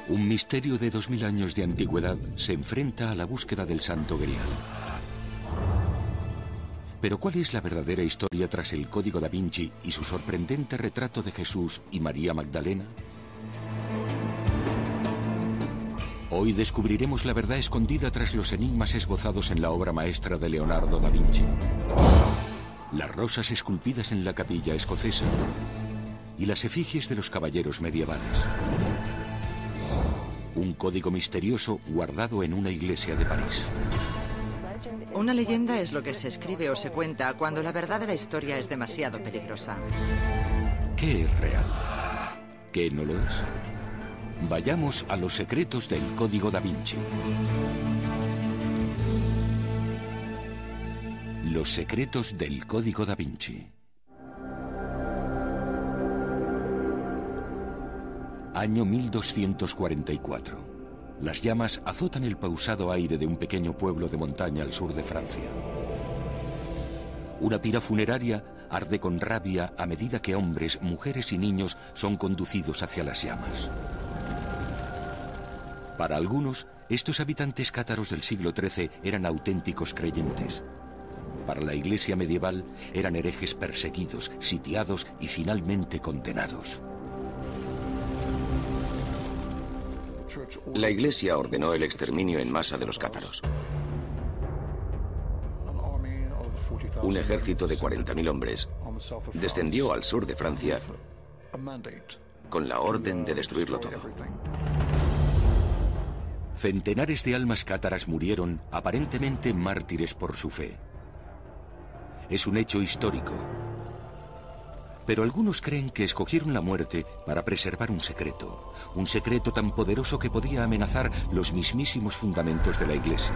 Un misterio de 2000 años de antigüedad se enfrenta a la búsqueda del Santo Grial. Pero ¿cuál es la verdadera historia tras el Código da Vinci y su sorprendente retrato de Jesús y María Magdalena? Hoy descubriremos la verdad escondida tras los enigmas esbozados en la obra maestra de Leonardo da Vinci. Las rosas esculpidas en la capilla escocesa y las efigies de los caballeros medievales. Un código misterioso guardado en una iglesia de París. Una leyenda es lo que se escribe o se cuenta cuando la verdadera historia es demasiado peligrosa. ¿Qué es real? ¿Qué no lo es? Vayamos a los secretos del Código da Vinci. Los secretos del Código da Vinci. Año 1244. Las llamas azotan el pausado aire de un pequeño pueblo de montaña al sur de Francia. Una pira funeraria arde con rabia a medida que hombres, mujeres y niños son conducidos hacia las llamas. Para algunos, estos habitantes cátaros del siglo XIII eran auténticos creyentes. Para la iglesia medieval eran herejes perseguidos, sitiados y finalmente condenados. La Iglesia ordenó el exterminio en masa de los cátaros. Un ejército de 40.000 hombres descendió al sur de Francia con la orden de destruirlo todo. Centenares de almas cátaras murieron, aparentemente mártires por su fe. Es un hecho histórico. Pero algunos creen que escogieron la muerte para preservar un secreto tan poderoso que podía amenazar los mismísimos fundamentos de la Iglesia.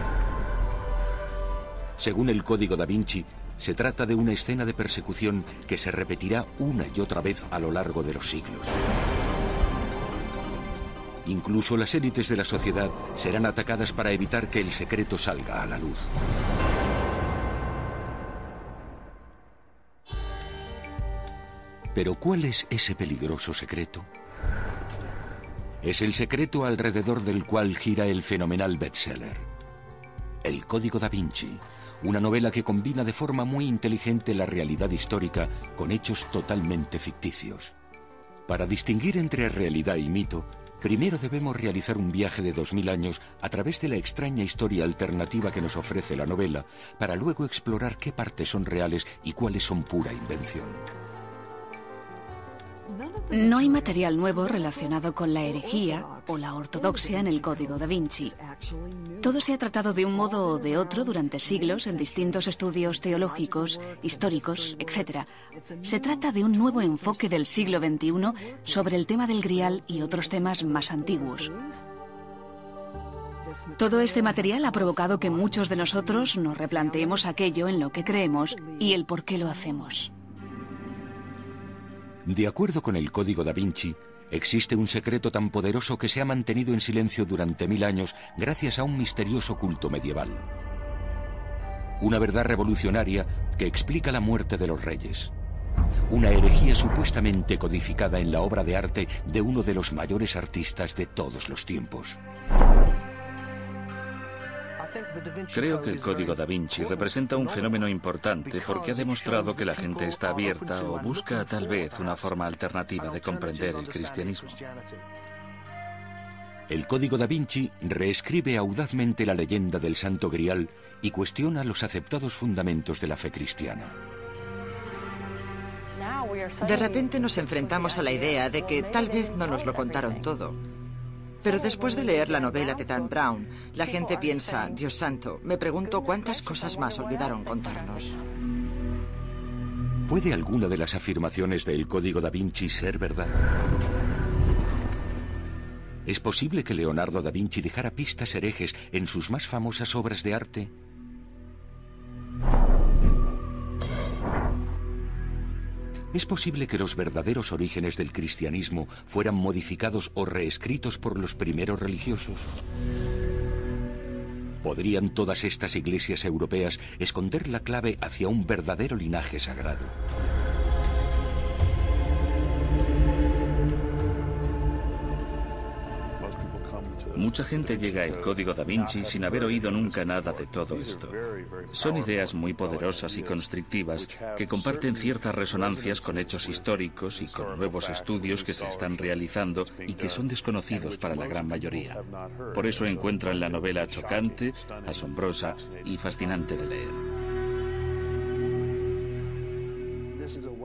Según el Código da Vinci, se trata de una escena de persecución que se repetirá una y otra vez a lo largo de los siglos. Incluso las élites de la sociedad serán atacadas para evitar que el secreto salga a la luz. Pero ¿cuál es ese peligroso secreto? Es el secreto alrededor del cual gira el fenomenal bestseller. El Código da Vinci, una novela que combina de forma muy inteligente la realidad histórica con hechos totalmente ficticios. Para distinguir entre realidad y mito, primero debemos realizar un viaje de 2000 años a través de la extraña historia alternativa que nos ofrece la novela, para luego explorar qué partes son reales y cuáles son pura invención. No hay material nuevo relacionado con la herejía o la ortodoxia en el Código da Vinci. Todo se ha tratado de un modo o de otro durante siglos en distintos estudios teológicos, históricos, etc. Se trata de un nuevo enfoque del siglo XXI sobre el tema del Grial y otros temas más antiguos. Todo este material ha provocado que muchos de nosotros nos replanteemos aquello en lo que creemos y el por qué lo hacemos. De acuerdo con el Código da Vinci, existe un secreto tan poderoso que se ha mantenido en silencio durante 1000 años gracias a un misterioso culto medieval. Una verdad revolucionaria que explica la muerte de los reyes. Una herejía supuestamente codificada en la obra de arte de uno de los mayores artistas de todos los tiempos. Creo que el Código da Vinci representa un fenómeno importante porque ha demostrado que la gente está abierta o busca tal vez una forma alternativa de comprender el cristianismo. El Código da Vinci reescribe audazmente la leyenda del Santo Grial y cuestiona los aceptados fundamentos de la fe cristiana. De repente nos enfrentamos a la idea de que tal vez no nos lo contaron todo. Pero después de leer la novela de Dan Brown, la gente piensa, Dios santo, me pregunto cuántas cosas más olvidaron contarnos. ¿Puede alguna de las afirmaciones del Código da Vinci ser verdad? ¿Es posible que Leonardo da Vinci dejara pistas herejes en sus más famosas obras de arte? ¿Es posible que los verdaderos orígenes del cristianismo fueran modificados o reescritos por los primeros religiosos? ¿Podrían todas estas iglesias europeas esconder la clave hacia un verdadero linaje sagrado? Mucha gente llega al Código da Vinci sin haber oído nunca nada de todo esto. Son ideas muy poderosas y constrictivas que comparten ciertas resonancias con hechos históricos y con nuevos estudios que se están realizando y que son desconocidos para la gran mayoría. Por eso encuentran la novela chocante, asombrosa y fascinante de leer.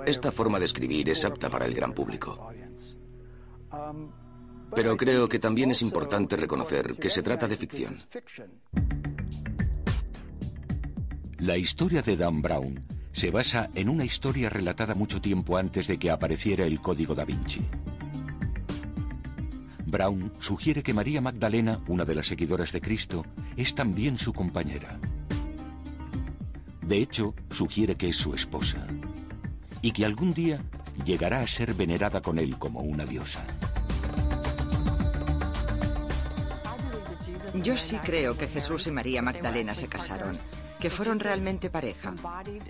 Esta forma de escribir es apta para el gran público. Pero creo que también es importante reconocer que se trata de ficción. La historia de Dan Brown se basa en una historia relatada mucho tiempo antes de que apareciera el Código da Vinci. Brown sugiere que María Magdalena, una de las seguidoras de Cristo, es también su compañera. De hecho, sugiere que es su esposa y que algún día llegará a ser venerada con él como una diosa. Yo sí creo que Jesús y María Magdalena se casaron, que fueron realmente pareja.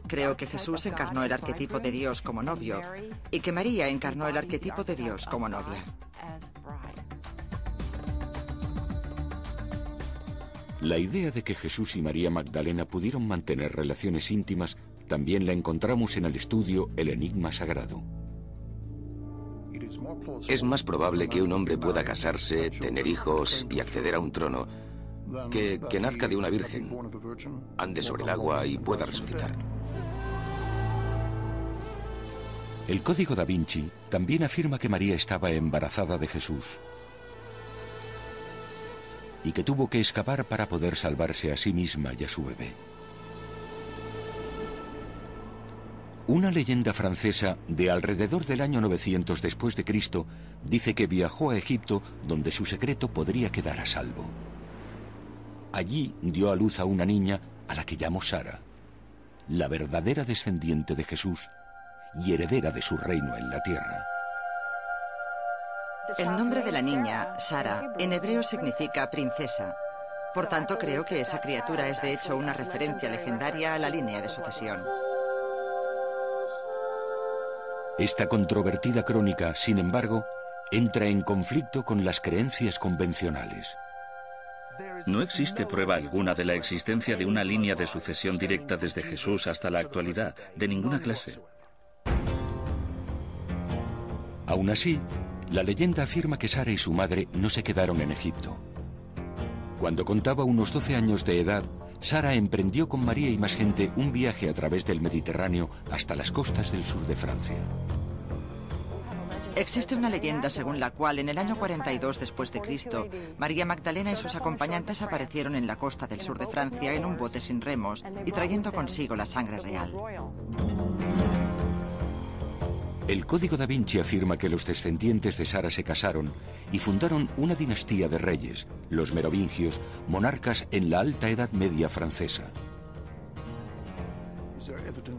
Creo que Jesús encarnó el arquetipo de Dios como novio y que María encarnó el arquetipo de Dios como novia. La idea de que Jesús y María Magdalena pudieron mantener relaciones íntimas también la encontramos en el estudio El Enigma Sagrado. Es más probable que un hombre pueda casarse, tener hijos y acceder a un trono que nazca de una virgen, ande sobre el agua y pueda resucitar. El Código da Vinci también afirma que María estaba embarazada de Jesús y que tuvo que escapar para poder salvarse a sí misma y a su bebé. Una leyenda francesa de alrededor del año 900 después de Cristo dice que viajó a Egipto, donde su secreto podría quedar a salvo. Allí dio a luz a una niña a la que llamó Sara, la verdadera descendiente de Jesús y heredera de su reino en la tierra. El nombre de la niña, Sara, en hebreo significa princesa. Por tanto, creo que esa criatura es de hecho una referencia legendaria a la línea de sucesión. Esta controvertida crónica, sin embargo, entra en conflicto con las creencias convencionales. No existe prueba alguna de la existencia de una línea de sucesión directa desde Jesús hasta la actualidad, de ninguna clase. Aún así, la leyenda afirma que Sara y su madre no se quedaron en Egipto. Cuando contaba unos 12 años de edad, Sara emprendió con María y más gente un viaje a través del Mediterráneo hasta las costas del sur de Francia. Existe una leyenda según la cual en el año 42 después de Cristo, María Magdalena y sus acompañantes aparecieron en la costa del sur de Francia en un bote sin remos y trayendo consigo la sangre real. El Código da Vinci afirma que los descendientes de Sara se casaron y fundaron una dinastía de reyes, los merovingios, monarcas en la Alta Edad Media francesa.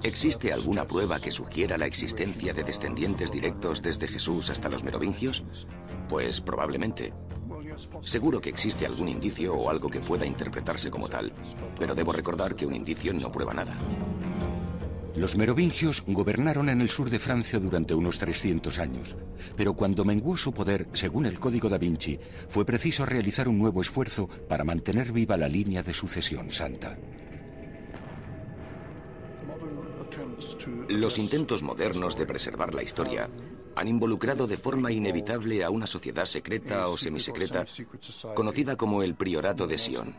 ¿Existe alguna prueba que sugiera la existencia de descendientes directos desde Jesús hasta los merovingios? Pues probablemente. Seguro que existe algún indicio o algo que pueda interpretarse como tal, pero debo recordar que un indicio no prueba nada. Los merovingios gobernaron en el sur de Francia durante unos 300 años, pero cuando menguó su poder, según el Código da Vinci, fue preciso realizar un nuevo esfuerzo para mantener viva la línea de sucesión santa. Los intentos modernos de preservar la historia han involucrado de forma inevitable a una sociedad secreta o semisecreta conocida como el Priorato de Sion.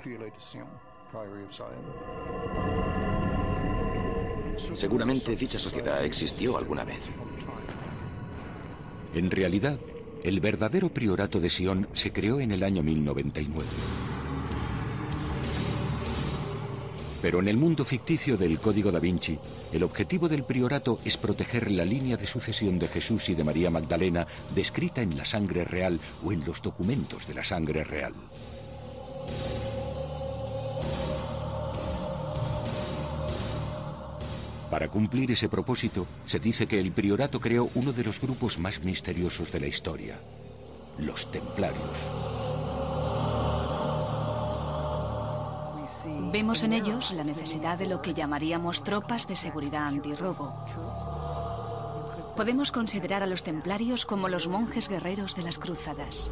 Seguramente dicha sociedad existió alguna vez. En realidad, el verdadero Priorato de Sion se creó en el año 1099. Pero en el mundo ficticio del Código da Vinci, el objetivo del priorato es proteger la línea de sucesión de Jesús y de María Magdalena descrita en la sangre real o en los documentos de la sangre real. Para cumplir ese propósito, se dice que el priorato creó uno de los grupos más misteriosos de la historia, los Templarios. Vemos en ellos la necesidad de lo que llamaríamos tropas de seguridad antirrobo. Podemos considerar a los templarios como los monjes guerreros de las cruzadas.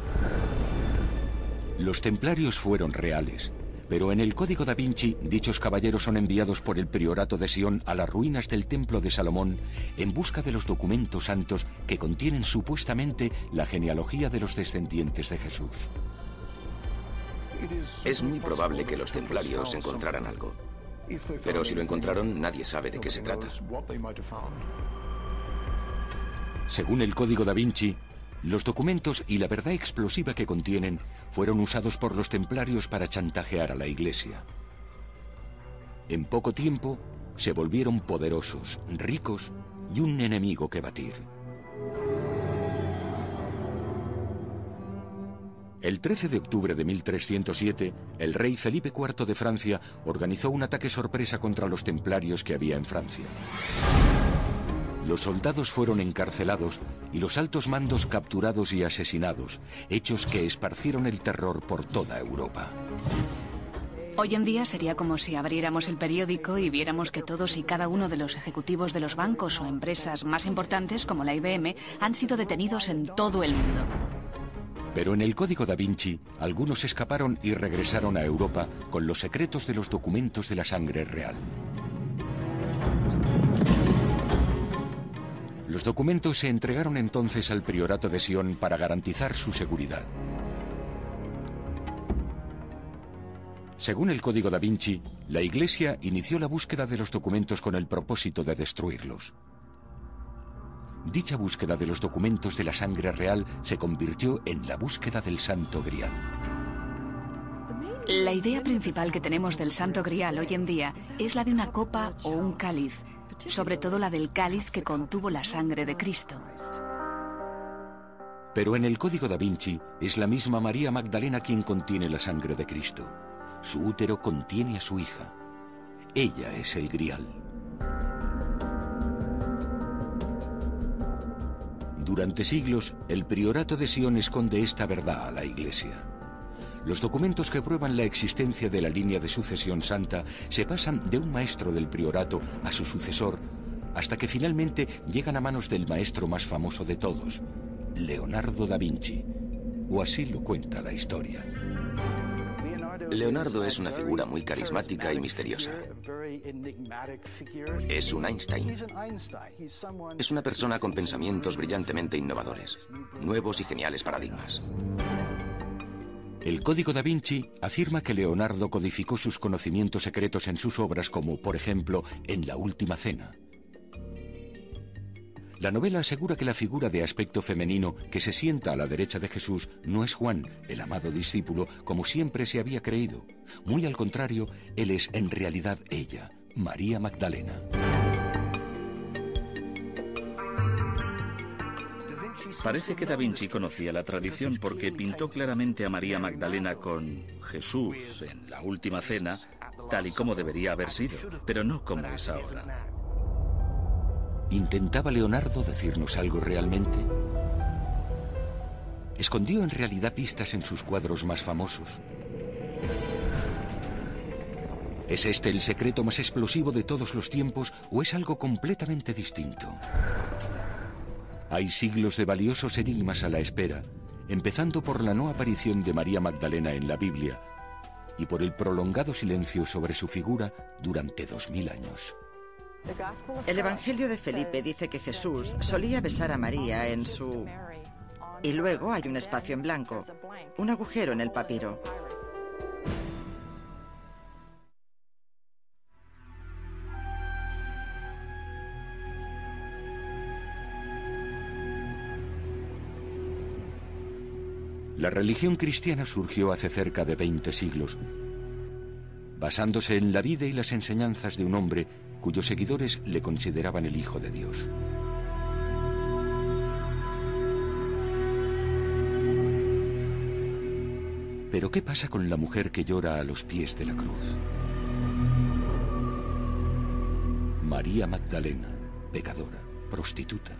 Los templarios fueron reales, pero en el Código da Vinci dichos caballeros son enviados por el priorato de Sion a las ruinas del Templo de Salomón en busca de los documentos santos que contienen supuestamente la genealogía de los descendientes de Jesús. Es muy probable que los templarios encontraran algo. Pero si lo encontraron, nadie sabe de qué se trata. Según el Código da Vinci, los documentos y la verdad explosiva que contienen fueron usados por los templarios para chantajear a la Iglesia. En poco tiempo, se volvieron poderosos, ricos y un enemigo que batir. El 13 de octubre de 1307, el rey Felipe IV de Francia organizó un ataque sorpresa contra los templarios que había en Francia. Los soldados fueron encarcelados y los altos mandos capturados y asesinados, hechos que esparcieron el terror por toda Europa. Hoy en día sería como si abriéramos el periódico y viéramos que todos y cada uno de los ejecutivos de los bancos o empresas más importantes, como la IBM, han sido detenidos en todo el mundo. Pero en el Código da Vinci, algunos escaparon y regresaron a Europa con los secretos de los documentos de la sangre real. Los documentos se entregaron entonces al priorato de Sion para garantizar su seguridad. Según el Código da Vinci, la Iglesia inició la búsqueda de los documentos con el propósito de destruirlos. Dicha búsqueda de los documentos de la sangre real se convirtió en la búsqueda del Santo Grial. La idea principal que tenemos del Santo Grial hoy en día es la de una copa o un cáliz, sobre todo la del cáliz que contuvo la sangre de Cristo. Pero en el Código da Vinci es la misma María Magdalena quien contiene la sangre de Cristo. Su útero contiene a su hija. Ella es el Grial. Durante siglos, el priorato de Sion esconde esta verdad a la Iglesia. Los documentos que prueban la existencia de la línea de sucesión santa se pasan de un maestro del priorato a su sucesor, hasta que finalmente llegan a manos del maestro más famoso de todos, Leonardo da Vinci, o así lo cuenta la historia. Leonardo es una figura muy carismática y misteriosa. Es un Einstein. Es una persona con pensamientos brillantemente innovadores, nuevos y geniales paradigmas. El Código da Vinci afirma que Leonardo codificó sus conocimientos secretos en sus obras como, por ejemplo, en La Última Cena. La novela asegura que la figura de aspecto femenino que se sienta a la derecha de Jesús no es Juan, el amado discípulo, como siempre se había creído. Muy al contrario, él es en realidad ella, María Magdalena. Parece que Da Vinci conocía la tradición porque pintó claramente a María Magdalena con Jesús en La Última Cena, tal y como debería haber sido, pero no como es ahora. ¿Intentaba Leonardo decirnos algo realmente? ¿Escondió en realidad pistas en sus cuadros más famosos? ¿Es este el secreto más explosivo de todos los tiempos o es algo completamente distinto? Hay siglos de valiosos enigmas a la espera, empezando por la no aparición de María Magdalena en la Biblia y por el prolongado silencio sobre su figura durante 2000 años. El Evangelio de Felipe dice que Jesús solía besar a María en su... Y luego hay un espacio en blanco, un agujero en el papiro. La religión cristiana surgió hace cerca de 20 siglos, basándose en la vida y las enseñanzas de un hombre cuyos seguidores le consideraban el Hijo de Dios. Pero ¿qué pasa con la mujer que llora a los pies de la cruz? María Magdalena, pecadora, prostituta.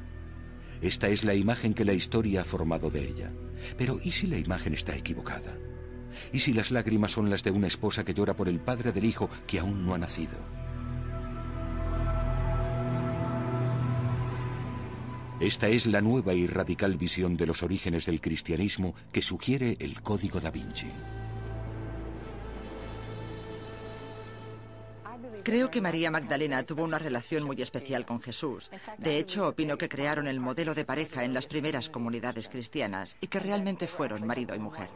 Esta es la imagen que la historia ha formado de ella. Pero ¿y si la imagen está equivocada? ¿Y si las lágrimas son las de una esposa que llora por el padre del hijo que aún no ha nacido? Esta es la nueva y radical visión de los orígenes del cristianismo que sugiere el Código da Vinci. Creo que María Magdalena tuvo una relación muy especial con Jesús. De hecho, opino que crearon el modelo de pareja en las primeras comunidades cristianas y que realmente fueron marido y mujer.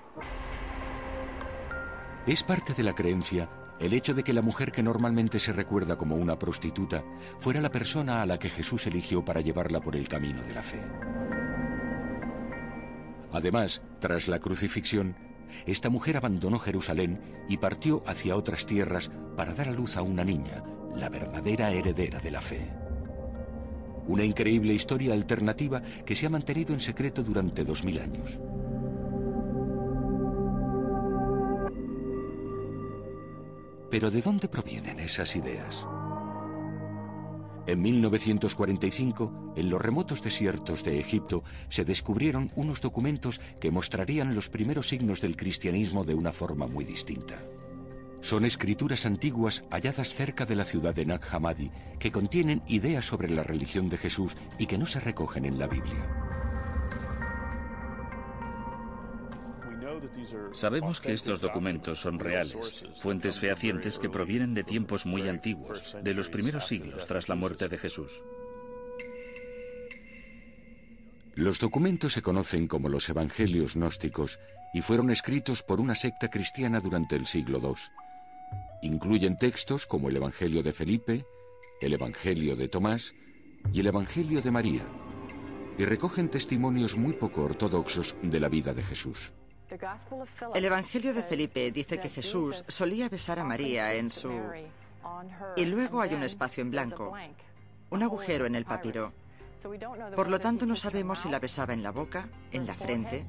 Es parte de la creencia el hecho de que la mujer que normalmente se recuerda como una prostituta fuera la persona a la que Jesús eligió para llevarla por el camino de la fe. Además, tras la crucifixión, esta mujer abandonó Jerusalén y partió hacia otras tierras para dar a luz a una niña, la verdadera heredera de la fe. Una increíble historia alternativa que se ha mantenido en secreto durante 2000 años. Pero ¿de dónde provienen esas ideas? En 1945, en los remotos desiertos de Egipto, se descubrieron unos documentos que mostrarían los primeros signos del cristianismo de una forma muy distinta. Son escrituras antiguas halladas cerca de la ciudad de Nag Hammadi que contienen ideas sobre la religión de Jesús y que no se recogen en la Biblia. Sabemos que estos documentos son reales, fuentes fehacientes que provienen de tiempos muy antiguos, de los primeros siglos tras la muerte de Jesús. Los documentos se conocen como los Evangelios gnósticos y fueron escritos por una secta cristiana durante el siglo II. Incluyen textos como el Evangelio de Felipe, el Evangelio de Tomás y el Evangelio de María, y recogen testimonios muy poco ortodoxos de la vida de Jesús. El Evangelio de Felipe dice que Jesús solía besar a María en su... Y luego hay un espacio en blanco, un agujero en el papiro. Por lo tanto, no sabemos si la besaba en la boca, en la frente,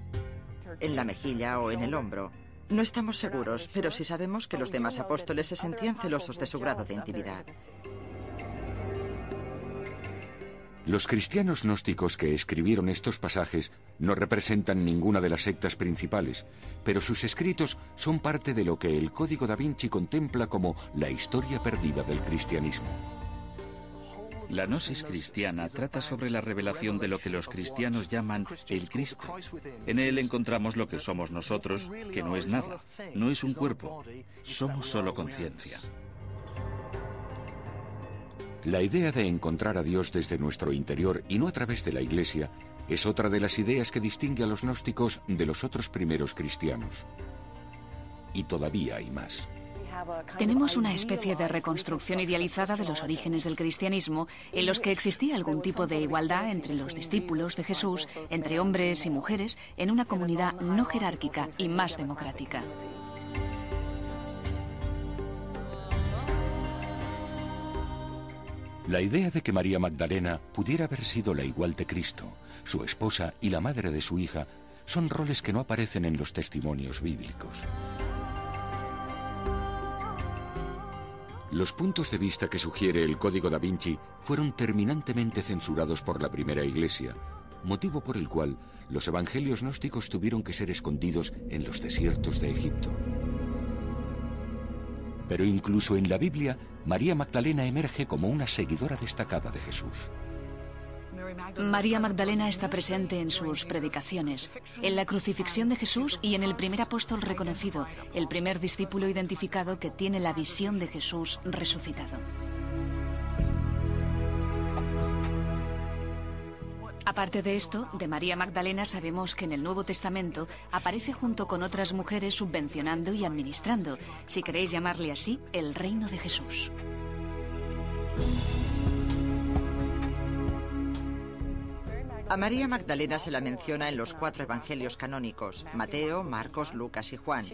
en la mejilla o en el hombro. No estamos seguros, pero sí sabemos que los demás apóstoles se sentían celosos de su grado de intimidad. Los cristianos gnósticos que escribieron estos pasajes no representan ninguna de las sectas principales, pero sus escritos son parte de lo que el Código da Vinci contempla como la historia perdida del cristianismo. La gnosis cristiana trata sobre la revelación de lo que los cristianos llaman el Cristo. En él encontramos lo que somos nosotros, que no es nada, no es un cuerpo, somos solo conciencia. La idea de encontrar a Dios desde nuestro interior y no a través de la Iglesia es otra de las ideas que distingue a los gnósticos de los otros primeros cristianos. Y todavía hay más. Tenemos una especie de reconstrucción idealizada de los orígenes del cristianismo en los que existía algún tipo de igualdad entre los discípulos de Jesús, entre hombres y mujeres, en una comunidad no jerárquica y más democrática. La idea de que María Magdalena pudiera haber sido la igual de Cristo, su esposa y la madre de su hija, son roles que no aparecen en los testimonios bíblicos. Los puntos de vista que sugiere el Código da Vinci fueron terminantemente censurados por la primera Iglesia, motivo por el cual los evangelios gnósticos tuvieron que ser escondidos en los desiertos de Egipto. Pero incluso en la Biblia, María Magdalena emerge como una seguidora destacada de Jesús. María Magdalena está presente en sus predicaciones, en la crucifixión de Jesús y en el primer apóstol reconocido, el primer discípulo identificado que tiene la visión de Jesús resucitado. Aparte de esto, de María Magdalena sabemos que en el Nuevo Testamento aparece junto con otras mujeres subvencionando y administrando, si queréis llamarle así, el reino de Jesús. A María Magdalena se la menciona en los 4 evangelios canónicos, Mateo, Marcos, Lucas y Juan.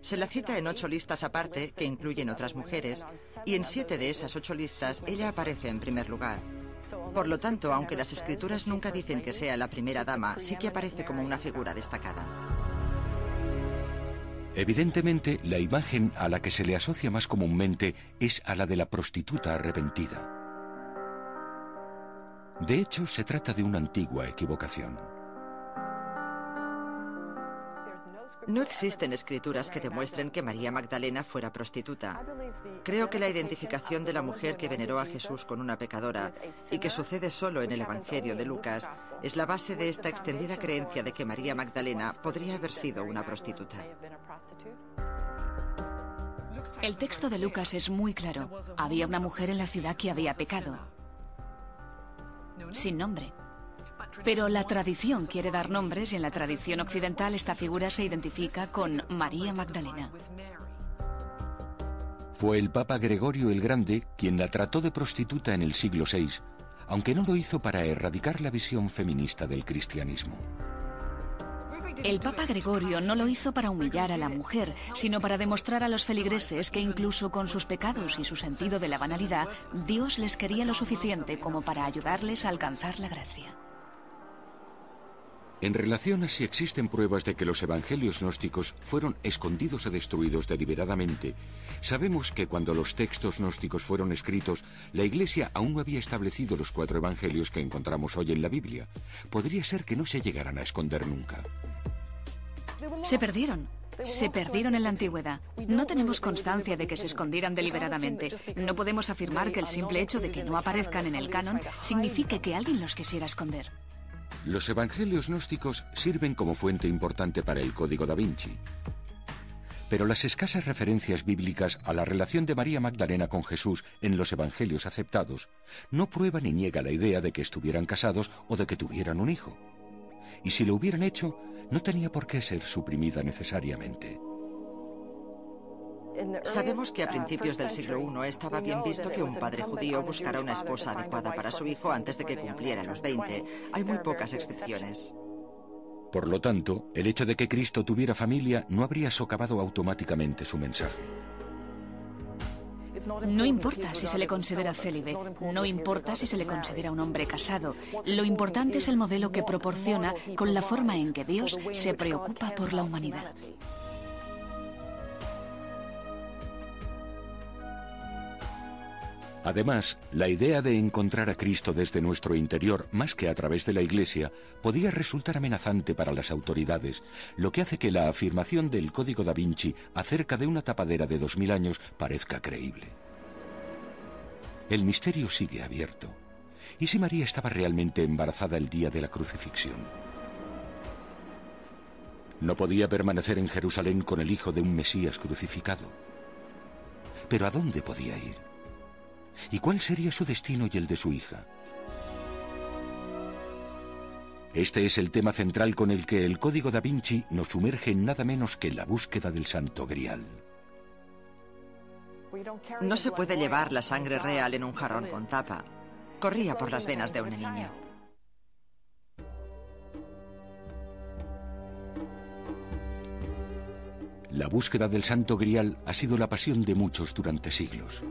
Se la cita en 8 listas aparte, que incluyen otras mujeres, y en 7 de esas 8 listas ella aparece en primer lugar. Por lo tanto, aunque las escrituras nunca dicen que sea la primera dama, sí que aparece como una figura destacada. Evidentemente, la imagen a la que se le asocia más comúnmente es a la de la prostituta arrepentida. De hecho, se trata de una antigua equivocación. No existen escrituras que demuestren que María Magdalena fuera prostituta. Creo que la identificación de la mujer que veneró a Jesús con una pecadora y que sucede solo en el Evangelio de Lucas es la base de esta extendida creencia de que María Magdalena podría haber sido una prostituta. El texto de Lucas es muy claro. Había una mujer en la ciudad que había pecado. Sin nombre. Pero la tradición quiere dar nombres y en la tradición occidental esta figura se identifica con María Magdalena. Fue el Papa Gregorio el Grande quien la trató de prostituta en el siglo VI, aunque no lo hizo para erradicar la visión feminista del cristianismo. El Papa Gregorio no lo hizo para humillar a la mujer, sino para demostrar a los feligreses que incluso con sus pecados y su sentido de la banalidad, Dios les quería lo suficiente como para ayudarles a alcanzar la gracia. En relación a si existen pruebas de que los evangelios gnósticos fueron escondidos o destruidos deliberadamente, sabemos que cuando los textos gnósticos fueron escritos, la Iglesia aún no había establecido los 4 evangelios que encontramos hoy en la Biblia. Podría ser que no se llegaran a esconder nunca. Se perdieron. Se perdieron en la antigüedad. No tenemos constancia de que se escondieran deliberadamente. No podemos afirmar que el simple hecho de que no aparezcan en el canon signifique que alguien los quisiera esconder. Los evangelios gnósticos sirven como fuente importante para el Código da Vinci. Pero las escasas referencias bíblicas a la relación de María Magdalena con Jesús en los evangelios aceptados no prueba ni niega la idea de que estuvieran casados o de que tuvieran un hijo. Y si lo hubieran hecho, no tenía por qué ser suprimida necesariamente. Sabemos que a principios del siglo I estaba bien visto que un padre judío buscara una esposa adecuada para su hijo antes de que cumpliera los 20. Hay muy pocas excepciones. Por lo tanto, el hecho de que Cristo tuviera familia no habría socavado automáticamente su mensaje. No importa si se le considera célibe, no importa si se le considera un hombre casado. Lo importante es el modelo que proporciona con la forma en que Dios se preocupa por la humanidad. Además, la idea de encontrar a Cristo desde nuestro interior, más que a través de la Iglesia, podía resultar amenazante para las autoridades, lo que hace que la afirmación del Código da Vinci acerca de una tapadera de 2000 años parezca creíble. El misterio sigue abierto. ¿Y si María estaba realmente embarazada el día de la crucifixión? No podía permanecer en Jerusalén con el hijo de un Mesías crucificado. ¿Pero a dónde podía ir? ¿Y cuál sería su destino y el de su hija? Este es el tema central con el que el Código da Vinci nos sumerge en nada menos que la búsqueda del Santo Grial. No se puede llevar la sangre real en un jarrón con tapa. Corría por las venas de una niña. La búsqueda del Santo Grial ha sido la pasión de muchos durante siglos.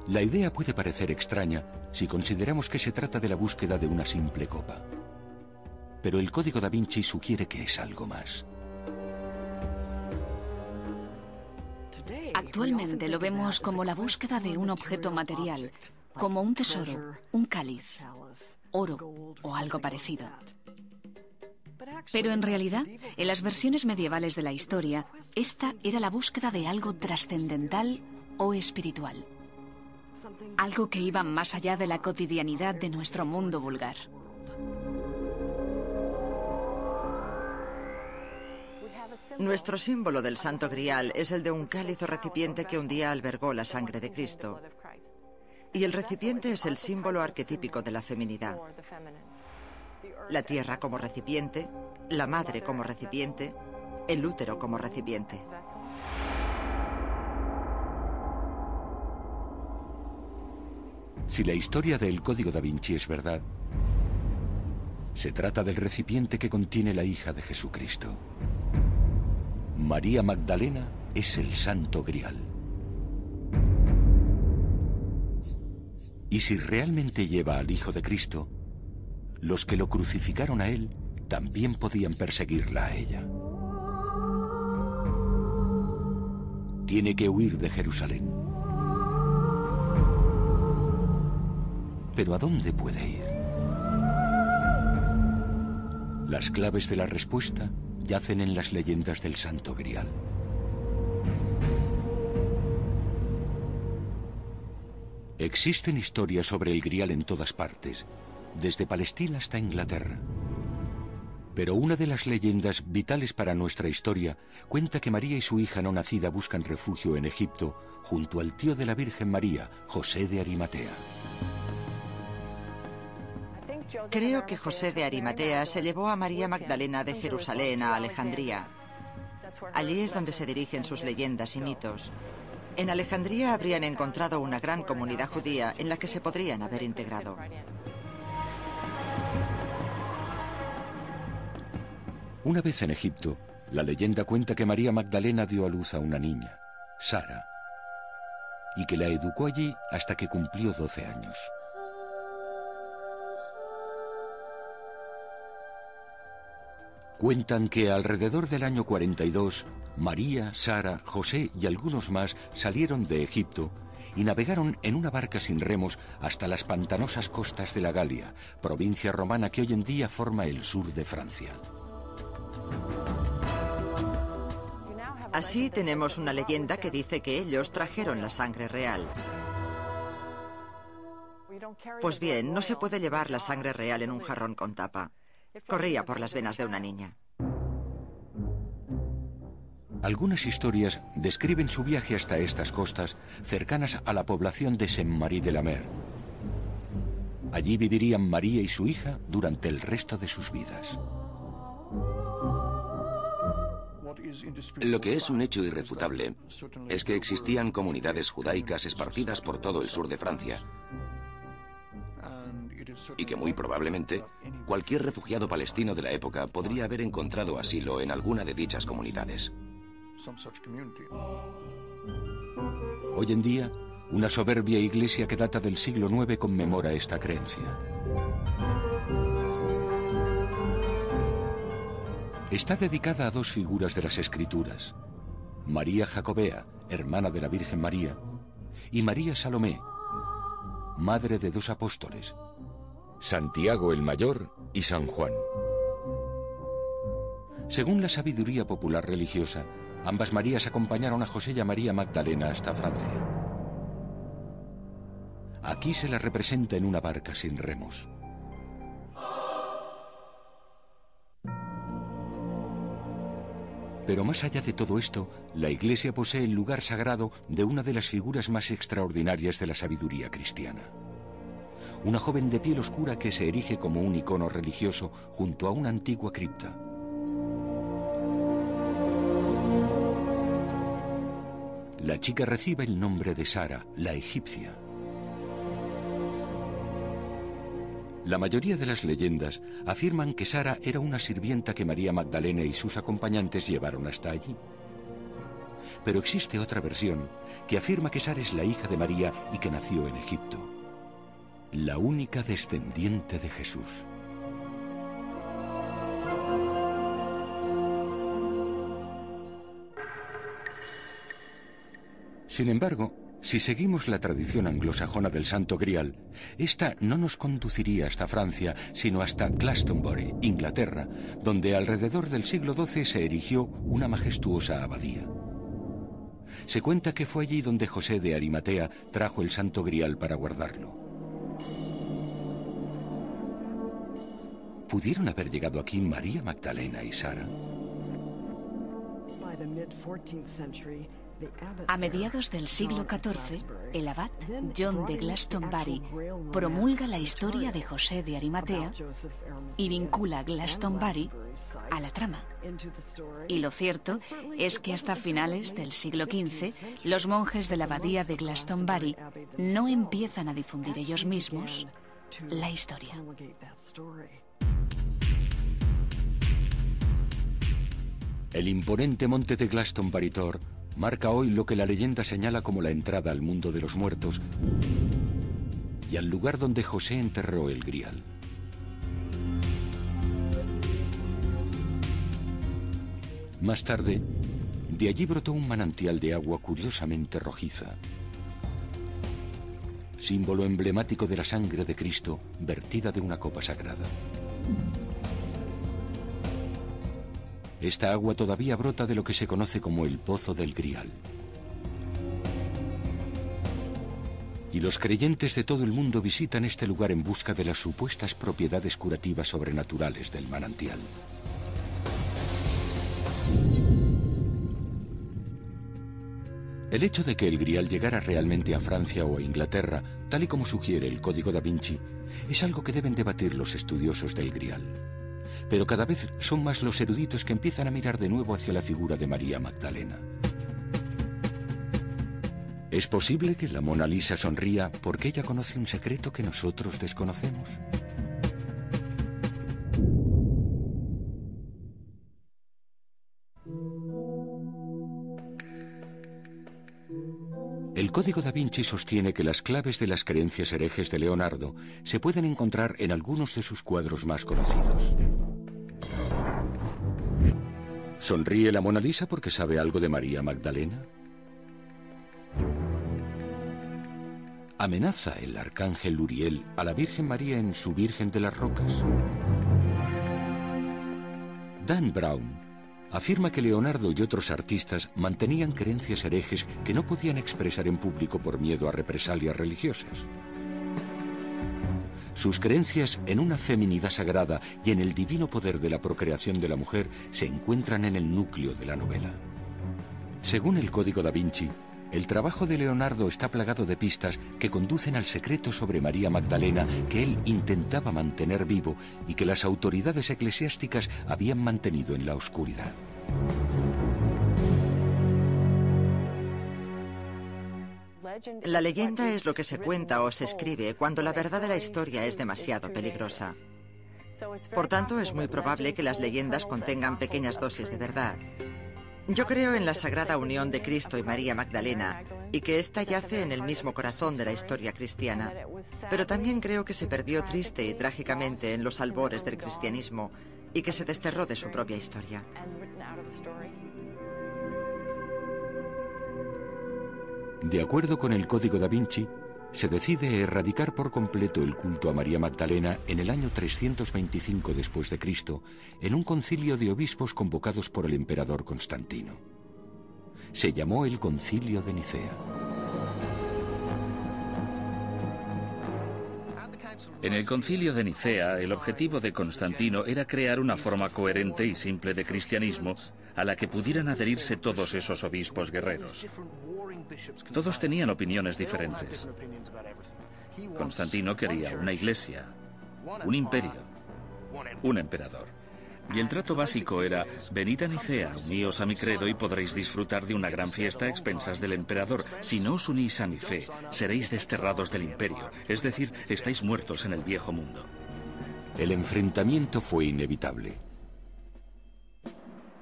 La idea puede parecer extraña si consideramos que se trata de la búsqueda de una simple copa. Pero el Código da Vinci sugiere que es algo más. Actualmente lo vemos como la búsqueda de un objeto material, como un tesoro, un cáliz, oro o algo parecido. Pero en realidad, en las versiones medievales de la historia, esta era la búsqueda de algo trascendental o espiritual. Algo que iba más allá de la cotidianidad de nuestro mundo vulgar. Nuestro símbolo del Santo Grial es el de un cáliz o recipiente que un día albergó la sangre de Cristo. Y el recipiente es el símbolo arquetípico de la feminidad. La tierra como recipiente, la madre como recipiente, el útero como recipiente. Si la historia del Código da Vinci es verdad, se trata del recipiente que contiene la hija de Jesucristo. María Magdalena es el Santo Grial. Y si realmente lleva al Hijo de Cristo, los que lo crucificaron a él también podían perseguirla a ella. Tiene que huir de Jerusalén. ¿Pero a dónde puede ir? Las claves de la respuesta yacen en las leyendas del Santo Grial. Existen historias sobre el Grial en todas partes, desde Palestina hasta Inglaterra. Pero una de las leyendas vitales para nuestra historia cuenta que María y su hija no nacida buscan refugio en Egipto junto al tío de la Virgen María, José de Arimatea. Creo que José de Arimatea se llevó a María Magdalena de Jerusalén a Alejandría. Allí es donde se dirigen sus leyendas y mitos. En Alejandría habrían encontrado una gran comunidad judía en la que se podrían haber integrado. Una vez en Egipto, la leyenda cuenta que María Magdalena dio a luz a una niña, Sara, y que la educó allí hasta que cumplió 12 años. Cuentan que alrededor del año 42, María, Sara, José y algunos más salieron de Egipto y navegaron en una barca sin remos hasta las pantanosas costas de la Galia, provincia romana que hoy en día forma el sur de Francia. Así tenemos una leyenda que dice que ellos trajeron la sangre real. Pues bien, no se puede llevar la sangre real en un jarrón con tapa. Corría por las venas de una niña. Algunas historias describen su viaje hasta estas costas, cercanas a la población de Saint-Marie-de-la-Mer. Allí vivirían María y su hija durante el resto de sus vidas. Lo que es un hecho irrefutable es que existían comunidades judaicas esparcidas por todo el sur de Francia, y que muy probablemente cualquier refugiado palestino de la época podría haber encontrado asilo en alguna de dichas comunidades. Hoy en día, una soberbia iglesia que data del siglo IX conmemora esta creencia. Está dedicada a dos figuras de las Escrituras: María Jacobea, hermana de la Virgen María, y María Salomé, madre de dos apóstoles, Santiago el Mayor y San Juan. Según la sabiduría popular religiosa, ambas Marías acompañaron a José y a María Magdalena hasta Francia. Aquí se las representa en una barca sin remos. Pero más allá de todo esto, la Iglesia posee el lugar sagrado de una de las figuras más extraordinarias de la sabiduría cristiana. Una joven de piel oscura que se erige como un icono religioso junto a una antigua cripta. La chica recibe el nombre de Sara, la egipcia. La mayoría de las leyendas afirman que Sara era una sirvienta que María Magdalena y sus acompañantes llevaron hasta allí. Pero existe otra versión que afirma que Sara es la hija de María y que nació en Egipto, la única descendiente de Jesús. Sin embargo, si seguimos la tradición anglosajona del Santo Grial, esta no nos conduciría hasta Francia, sino hasta Glastonbury, Inglaterra, donde alrededor del siglo XII se erigió una majestuosa abadía. Se cuenta que fue allí donde José de Arimatea trajo el Santo Grial para guardarlo. ¿Pudieron haber llegado aquí María Magdalena y Sara? A mediados del siglo XIV, el abad John de Glastonbury promulga la historia de José de Arimatea y vincula Glastonbury a la trama. Y lo cierto es que hasta finales del siglo XV, los monjes de la abadía de Glastonbury no empiezan a difundir ellos mismos la historia. El imponente monte de Glastonbury Tor marca hoy lo que la leyenda señala como la entrada al mundo de los muertos y al lugar donde José enterró el Grial. Más tarde, de allí brotó un manantial de agua curiosamente rojiza, símbolo emblemático de la sangre de Cristo vertida de una copa sagrada. Esta agua todavía brota de lo que se conoce como el Pozo del Grial. Y los creyentes de todo el mundo visitan este lugar en busca de las supuestas propiedades curativas sobrenaturales del manantial. El hecho de que el Grial llegara realmente a Francia o a Inglaterra, tal y como sugiere el Código da Vinci, es algo que deben debatir los estudiosos del Grial. Pero cada vez son más los eruditos que empiezan a mirar de nuevo hacia la figura de María Magdalena. ¿Es posible que la Mona Lisa sonría porque ella conoce un secreto que nosotros desconocemos? El Código da Vinci sostiene que las claves de las creencias herejes de Leonardo se pueden encontrar en algunos de sus cuadros más conocidos. ¿Sonríe la Mona Lisa porque sabe algo de María Magdalena? ¿Amenaza el arcángel Uriel a la Virgen María en su Virgen de las Rocas? Dan Brown afirma que Leonardo y otros artistas mantenían creencias herejes que no podían expresar en público por miedo a represalias religiosas. Sus creencias en una feminidad sagrada y en el divino poder de la procreación de la mujer se encuentran en el núcleo de la novela. Según el Código da Vinci, el trabajo de Leonardo está plagado de pistas que conducen al secreto sobre María Magdalena que él intentaba mantener vivo y que las autoridades eclesiásticas habían mantenido en la oscuridad. La leyenda es lo que se cuenta o se escribe cuando la verdad de la historia es demasiado peligrosa. Por tanto, es muy probable que las leyendas contengan pequeñas dosis de verdad. Yo creo en la sagrada unión de Cristo y María Magdalena y que ésta yace en el mismo corazón de la historia cristiana. Pero también creo que se perdió triste y trágicamente en los albores del cristianismo y que se desterró de su propia historia. De acuerdo con el Código da Vinci, se decide erradicar por completo el culto a María Magdalena en el año 325 después de Cristo, en un concilio de obispos convocados por el emperador Constantino. Se llamó el Concilio de Nicea. En el Concilio de Nicea, el objetivo de Constantino era crear una forma coherente y simple de cristianismo a la que pudieran adherirse todos esos obispos guerreros. Todos tenían opiniones diferentes. Constantino quería una iglesia, un imperio, un emperador. Y el trato básico era: venid a Nicea, uníos a mi credo y podréis disfrutar de una gran fiesta a expensas del emperador. Si no os unís a mi fe, seréis desterrados del imperio, es decir, estáis muertos en el viejo mundo. El enfrentamiento fue inevitable.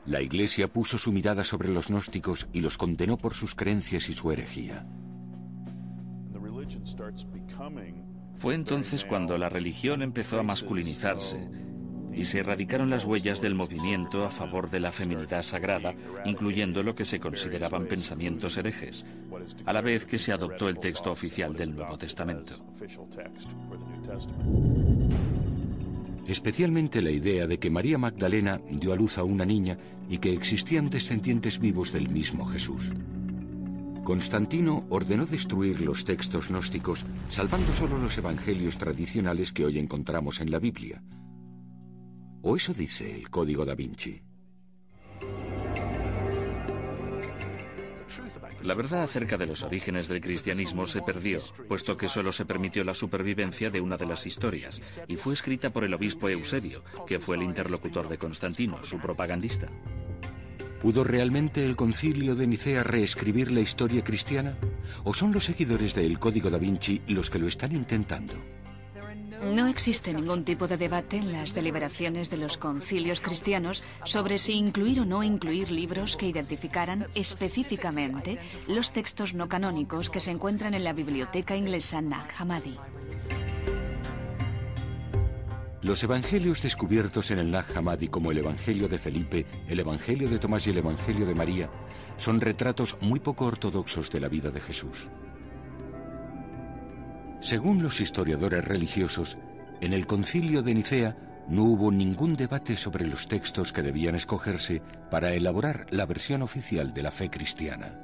La Iglesia puso su mirada sobre los gnósticos y los condenó por sus creencias y su herejía. Fue entonces cuando la religión empezó a masculinizarse y se erradicaron las huellas del movimiento a favor de la feminidad sagrada, incluyendo lo que se consideraban pensamientos herejes, a la vez que se adoptó el texto oficial del Nuevo Testamento. Especialmente la idea de que María Magdalena dio a luz a una niña y que existían descendientes vivos del mismo Jesús. Constantino ordenó destruir los textos gnósticos, salvando solo los evangelios tradicionales que hoy encontramos en la Biblia. ¿O eso dice el Código da Vinci? La verdad acerca de los orígenes del cristianismo se perdió, puesto que solo se permitió la supervivencia de una de las historias, y fue escrita por el obispo Eusebio, que fue el interlocutor de Constantino, su propagandista. ¿Pudo realmente el Concilio de Nicea reescribir la historia cristiana? ¿O son los seguidores del Código da Vinci los que lo están intentando? No existe ningún tipo de debate en las deliberaciones de los concilios cristianos sobre si incluir o no incluir libros que identificaran específicamente los textos no canónicos que se encuentran en la biblioteca inglesa Nag Hammadi. Los evangelios descubiertos en el Nag Hammadi, como el Evangelio de Felipe, el Evangelio de Tomás y el Evangelio de María, son retratos muy poco ortodoxos de la vida de Jesús. Según los historiadores religiosos, en el Concilio de Nicea no hubo ningún debate sobre los textos que debían escogerse para elaborar la versión oficial de la fe cristiana.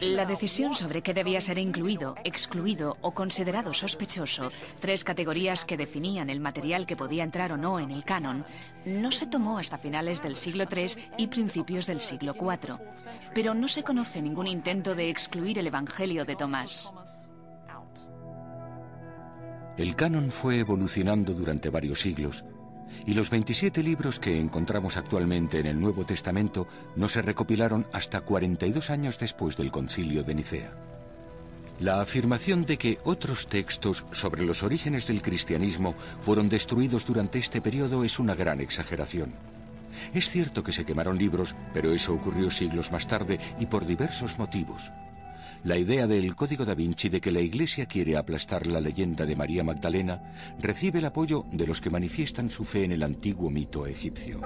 La decisión sobre qué debía ser incluido, excluido o considerado sospechoso, 3 categorías que definían el material que podía entrar o no en el canon, no se tomó hasta finales del siglo III y principios del siglo IV. Pero no se conoce ningún intento de excluir el Evangelio de Tomás. El canon fue evolucionando durante varios siglos, y los 27 libros que encontramos actualmente en el Nuevo Testamento no se recopilaron hasta 42 años después del Concilio de Nicea. La afirmación de que otros textos sobre los orígenes del cristianismo fueron destruidos durante este periodo es una gran exageración. Es cierto que se quemaron libros, pero eso ocurrió siglos más tarde y por diversos motivos. La idea del Código da Vinci de que la Iglesia quiere aplastar la leyenda de María Magdalena recibe el apoyo de los que manifiestan su fe en el antiguo mito egipcio.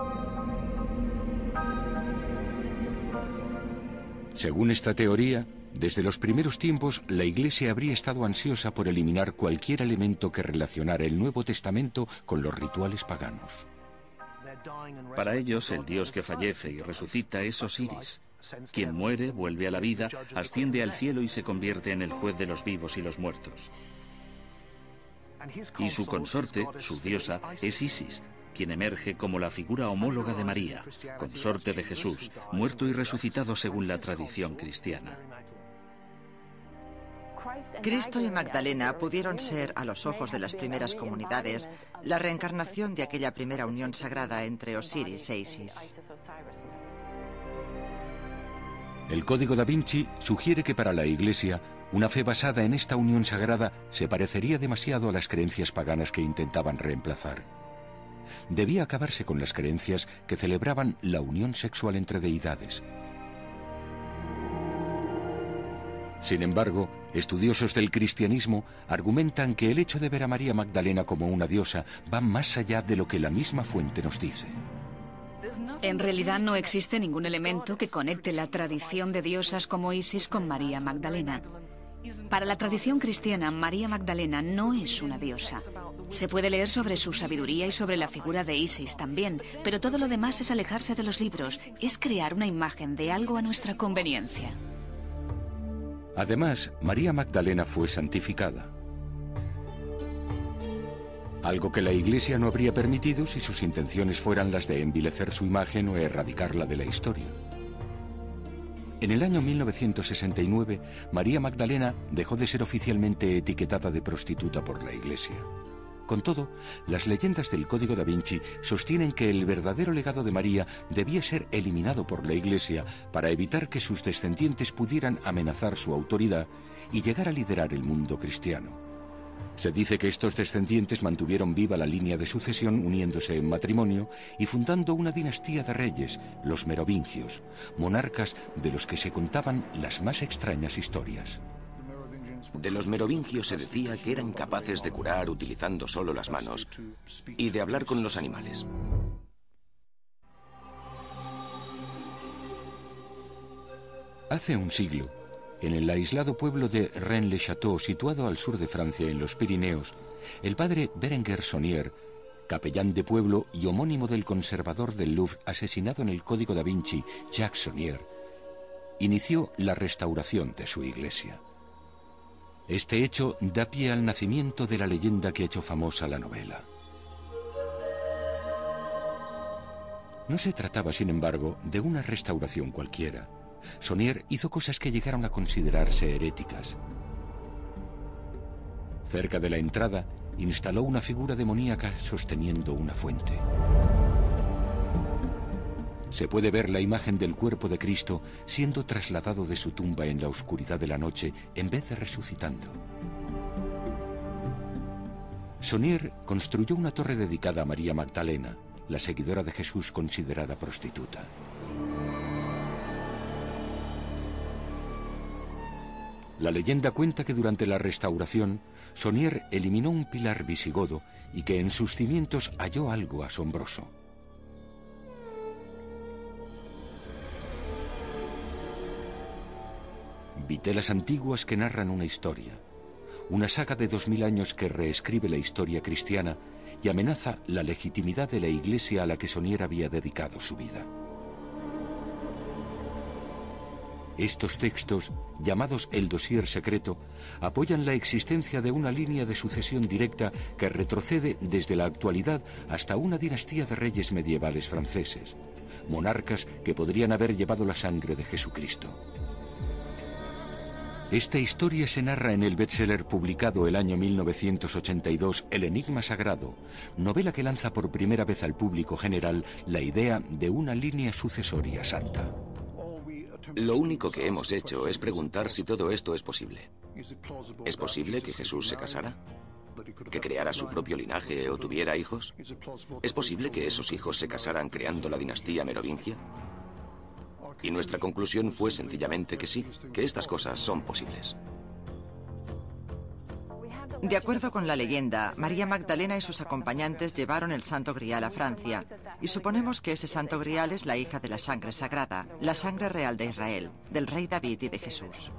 Según esta teoría, desde los primeros tiempos la Iglesia habría estado ansiosa por eliminar cualquier elemento que relacionara el Nuevo Testamento con los rituales paganos. Para ellos, el Dios que fallece y resucita es Osiris. Quien muere, vuelve a la vida, asciende al cielo y se convierte en el juez de los vivos y los muertos. Y su consorte, su diosa, es Isis, quien emerge como la figura homóloga de María, consorte de Jesús, muerto y resucitado según la tradición cristiana. Cristo y Magdalena pudieron ser, a los ojos de las primeras comunidades, la reencarnación de aquella primera unión sagrada entre Osiris e Isis. El Código da Vinci sugiere que para la Iglesia, una fe basada en esta unión sagrada se parecería demasiado a las creencias paganas que intentaban reemplazar. Debía acabarse con las creencias que celebraban la unión sexual entre deidades. Sin embargo, estudiosos del cristianismo argumentan que el hecho de ver a María Magdalena como una diosa va más allá de lo que la misma fuente nos dice. En realidad no existe ningún elemento que conecte la tradición de diosas como Isis con María Magdalena. Para la tradición cristiana, María Magdalena no es una diosa. Se puede leer sobre su sabiduría y sobre la figura de Isis también, pero todo lo demás es alejarse de los libros, es crear una imagen de algo a nuestra conveniencia. Además, María Magdalena fue santificada. Algo que la Iglesia no habría permitido si sus intenciones fueran las de envilecer su imagen o erradicarla de la historia. En el año 1969, María Magdalena dejó de ser oficialmente etiquetada de prostituta por la Iglesia. Con todo, las leyendas del Código da Vinci sostienen que el verdadero legado de María debía ser eliminado por la Iglesia para evitar que sus descendientes pudieran amenazar su autoridad y llegar a liderar el mundo cristiano. Se dice que estos descendientes mantuvieron viva la línea de sucesión uniéndose en matrimonio y fundando una dinastía de reyes, los merovingios, monarcas de los que se contaban las más extrañas historias. De los merovingios se decía que eran capaces de curar utilizando solo las manos y de hablar con los animales. Hace un siglo, en el aislado pueblo de Rennes-le-Château, situado al sur de Francia, en los Pirineos, el padre Berenguer Saunier, capellán de pueblo y homónimo del conservador del Louvre asesinado en el Código da Vinci, Jacques Saunier, inició la restauración de su iglesia. Este hecho da pie al nacimiento de la leyenda que ha hecho famosa la novela. No se trataba, sin embargo, de una restauración cualquiera. Saunier hizo cosas que llegaron a considerarse heréticas. Cerca de la entrada, instaló una figura demoníaca sosteniendo una fuente. Se puede ver la imagen del cuerpo de Cristo siendo trasladado de su tumba en la oscuridad de la noche en vez de resucitando. Saunier construyó una torre dedicada a María Magdalena, la seguidora de Jesús considerada prostituta. La leyenda cuenta que durante la restauración, Saunier eliminó un pilar visigodo y que en sus cimientos halló algo asombroso. Vitelas antiguas que narran una historia. una saga de 2000 años que reescribe la historia cristiana y amenaza la legitimidad de la Iglesia a la que Sonnier había dedicado su vida. Estos textos, llamados el dossier secreto, apoyan la existencia de una línea de sucesión directa que retrocede desde la actualidad hasta una dinastía de reyes medievales franceses, monarcas que podrían haber llevado la sangre de Jesucristo. Esta historia se narra en el bestseller publicado el año 1982, El Enigma Sagrado, novela que lanza por primera vez al público general la idea de una línea sucesoria santa. Lo único que hemos hecho es preguntar si todo esto es posible. ¿Es posible que Jesús se casara? ¿Que creara su propio linaje o tuviera hijos? ¿Es posible que esos hijos se casaran creando la dinastía merovingia? Y nuestra conclusión fue sencillamente que sí, que estas cosas son posibles. De acuerdo con la leyenda, María Magdalena y sus acompañantes llevaron el Santo Grial a Francia, y suponemos que ese Santo Grial es la hija de la sangre sagrada, la sangre real de Israel, del rey David y de Jesús.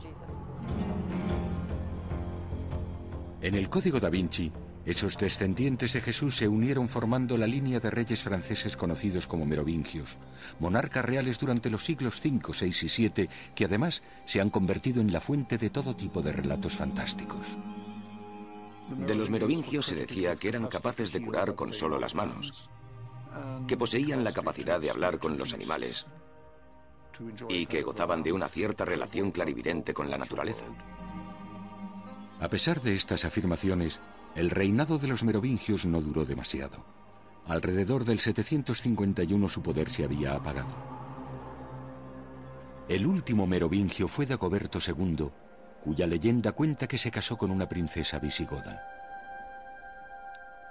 En el Código da Vinci, esos descendientes de Jesús se unieron formando la línea de reyes franceses conocidos como merovingios, monarcas reales durante los siglos V, VI y VII, que además se han convertido en la fuente de todo tipo de relatos fantásticos. De los merovingios se decía que eran capaces de curar con solo las manos, que poseían la capacidad de hablar con los animales y que gozaban de una cierta relación clarividente con la naturaleza. A pesar de estas afirmaciones, el reinado de los merovingios no duró demasiado. Alrededor del 751 su poder se había apagado. El último merovingio fue Dagoberto II, cuya leyenda cuenta que se casó con una princesa visigoda.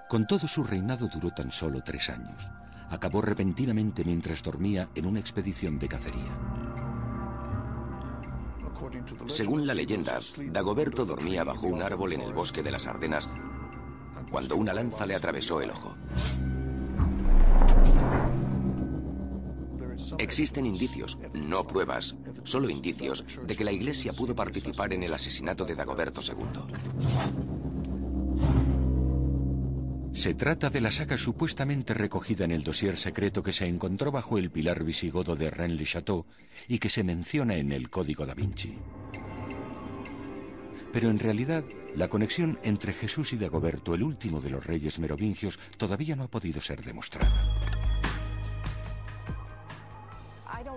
Con todo, su reinado duró tan solo 3 años. Acabó repentinamente mientras dormía en una expedición de cacería. Según la leyenda, Dagoberto dormía bajo un árbol en el bosque de las Ardenas cuando una lanza le atravesó el ojo. Existen indicios, no pruebas, solo indicios de que la Iglesia pudo participar en el asesinato de Dagoberto II. Se trata de la saga supuestamente recogida en el dossier secreto que se encontró bajo el pilar visigodo de Rennes-le-Château y que se menciona en el Código da Vinci. Pero en realidad, la conexión entre Jesús y Dagoberto, el último de los reyes merovingios, todavía no ha podido ser demostrada.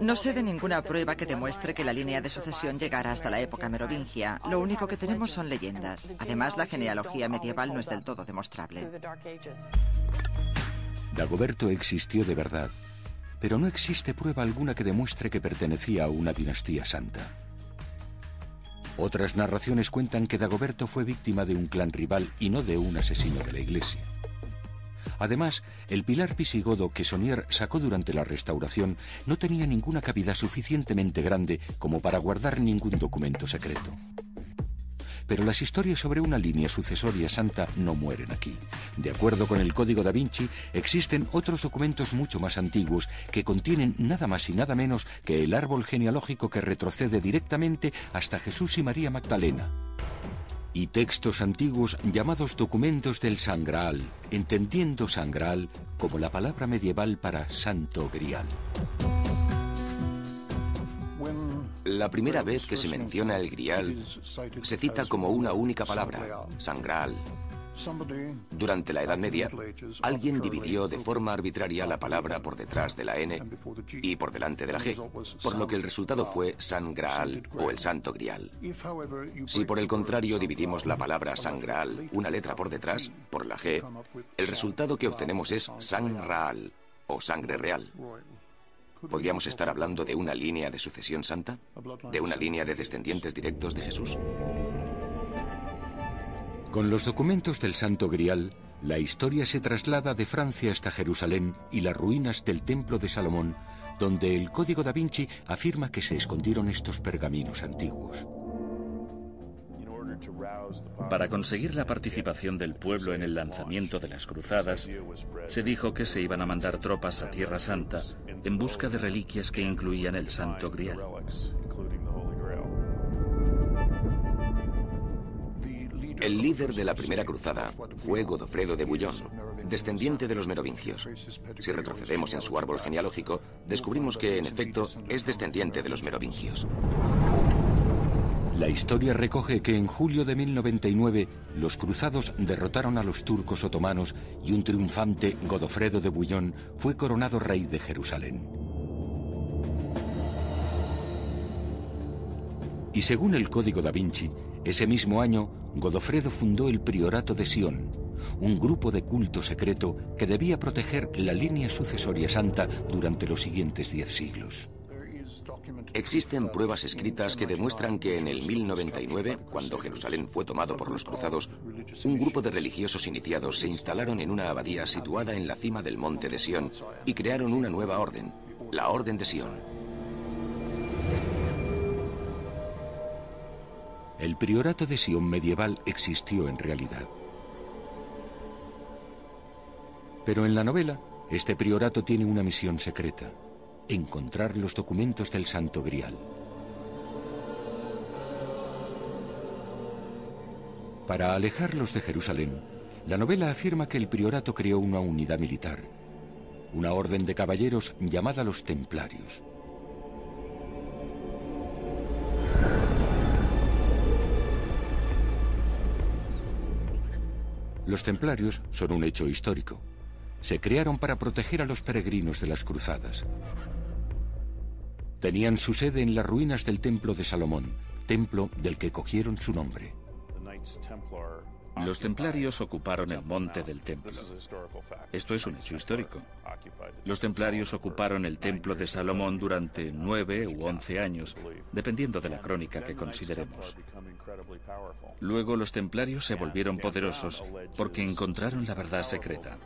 No sé de ninguna prueba que demuestre que la línea de sucesión llegara hasta la época merovingia. Lo único que tenemos son leyendas. Además, la genealogía medieval no es del todo demostrable. Dagoberto existió de verdad, pero no existe prueba alguna que demuestre que pertenecía a una dinastía santa. Otras narraciones cuentan que Dagoberto fue víctima de un clan rival y no de un asesino de la Iglesia. Además, el pilar visigodo que Sonnier sacó durante la restauración no tenía ninguna cavidad suficientemente grande como para guardar ningún documento secreto. Pero las historias sobre una línea sucesoria santa no mueren aquí. De acuerdo con el Código da Vinci, existen otros documentos mucho más antiguos que contienen nada más y nada menos que el árbol genealógico que retrocede directamente hasta Jesús y María Magdalena. Y textos antiguos llamados documentos del San Graal, entendiendo San Graal como la palabra medieval para Santo Grial. La primera vez que se menciona el Grial se cita como una única palabra, San Graal. Durante la Edad Media, alguien dividió de forma arbitraria la palabra por detrás de la N y por delante de la G, por lo que el resultado fue San Graal o el Santo Grial. Si por el contrario dividimos la palabra San Graal una letra por detrás, por la G, el resultado que obtenemos es San Raal o sangre real. ¿Podríamos estar hablando de una línea de sucesión santa? ¿De una línea de descendientes directos de Jesús? Con los documentos del Santo Grial, la historia se traslada de Francia hasta Jerusalén y las ruinas del Templo de Salomón, donde el Código da Vinci afirma que se escondieron estos pergaminos antiguos. Para conseguir la participación del pueblo en el lanzamiento de las cruzadas, se dijo que se iban a mandar tropas a Tierra Santa en busca de reliquias que incluían el Santo Grial. El líder de la primera cruzada fue Godofredo de Bouillon, descendiente de los merovingios. Si retrocedemos en su árbol genealógico, descubrimos que, en efecto, es descendiente de los merovingios. La historia recoge que en julio de 1099 los cruzados derrotaron a los turcos otomanos y un triunfante Godofredo de Bouillon fue coronado rey de Jerusalén. Y según el Código da Vinci, ese mismo año Godofredo fundó el Priorato de Sion, un grupo de culto secreto que debía proteger la línea sucesoria santa durante los siguientes 10 siglos. Existen pruebas escritas que demuestran que en el 1099, cuando Jerusalén fue tomado por los cruzados, un grupo de religiosos iniciados se instalaron en una abadía situada en la cima del monte de Sion y crearon una nueva orden, la Orden de Sion. El Priorato de Sion medieval existió en realidad. Pero en la novela, este priorato tiene una misión secreta: encontrar los documentos del Santo Grial. Para alejarlos de Jerusalén, la novela afirma que el priorato creó una unidad militar, una orden de caballeros llamada los Templarios. Los Templarios son un hecho histórico. Se crearon para proteger a los peregrinos de las cruzadas. Tenían su sede en las ruinas del Templo de Salomón, templo del que cogieron su nombre. Los templarios ocuparon el monte del templo. Esto es un hecho histórico. Los templarios ocuparon el templo de Salomón durante 9 u 11 años, dependiendo de la crónica que consideremos. Luego los templarios se volvieron poderosos porque encontraron la verdad secreta.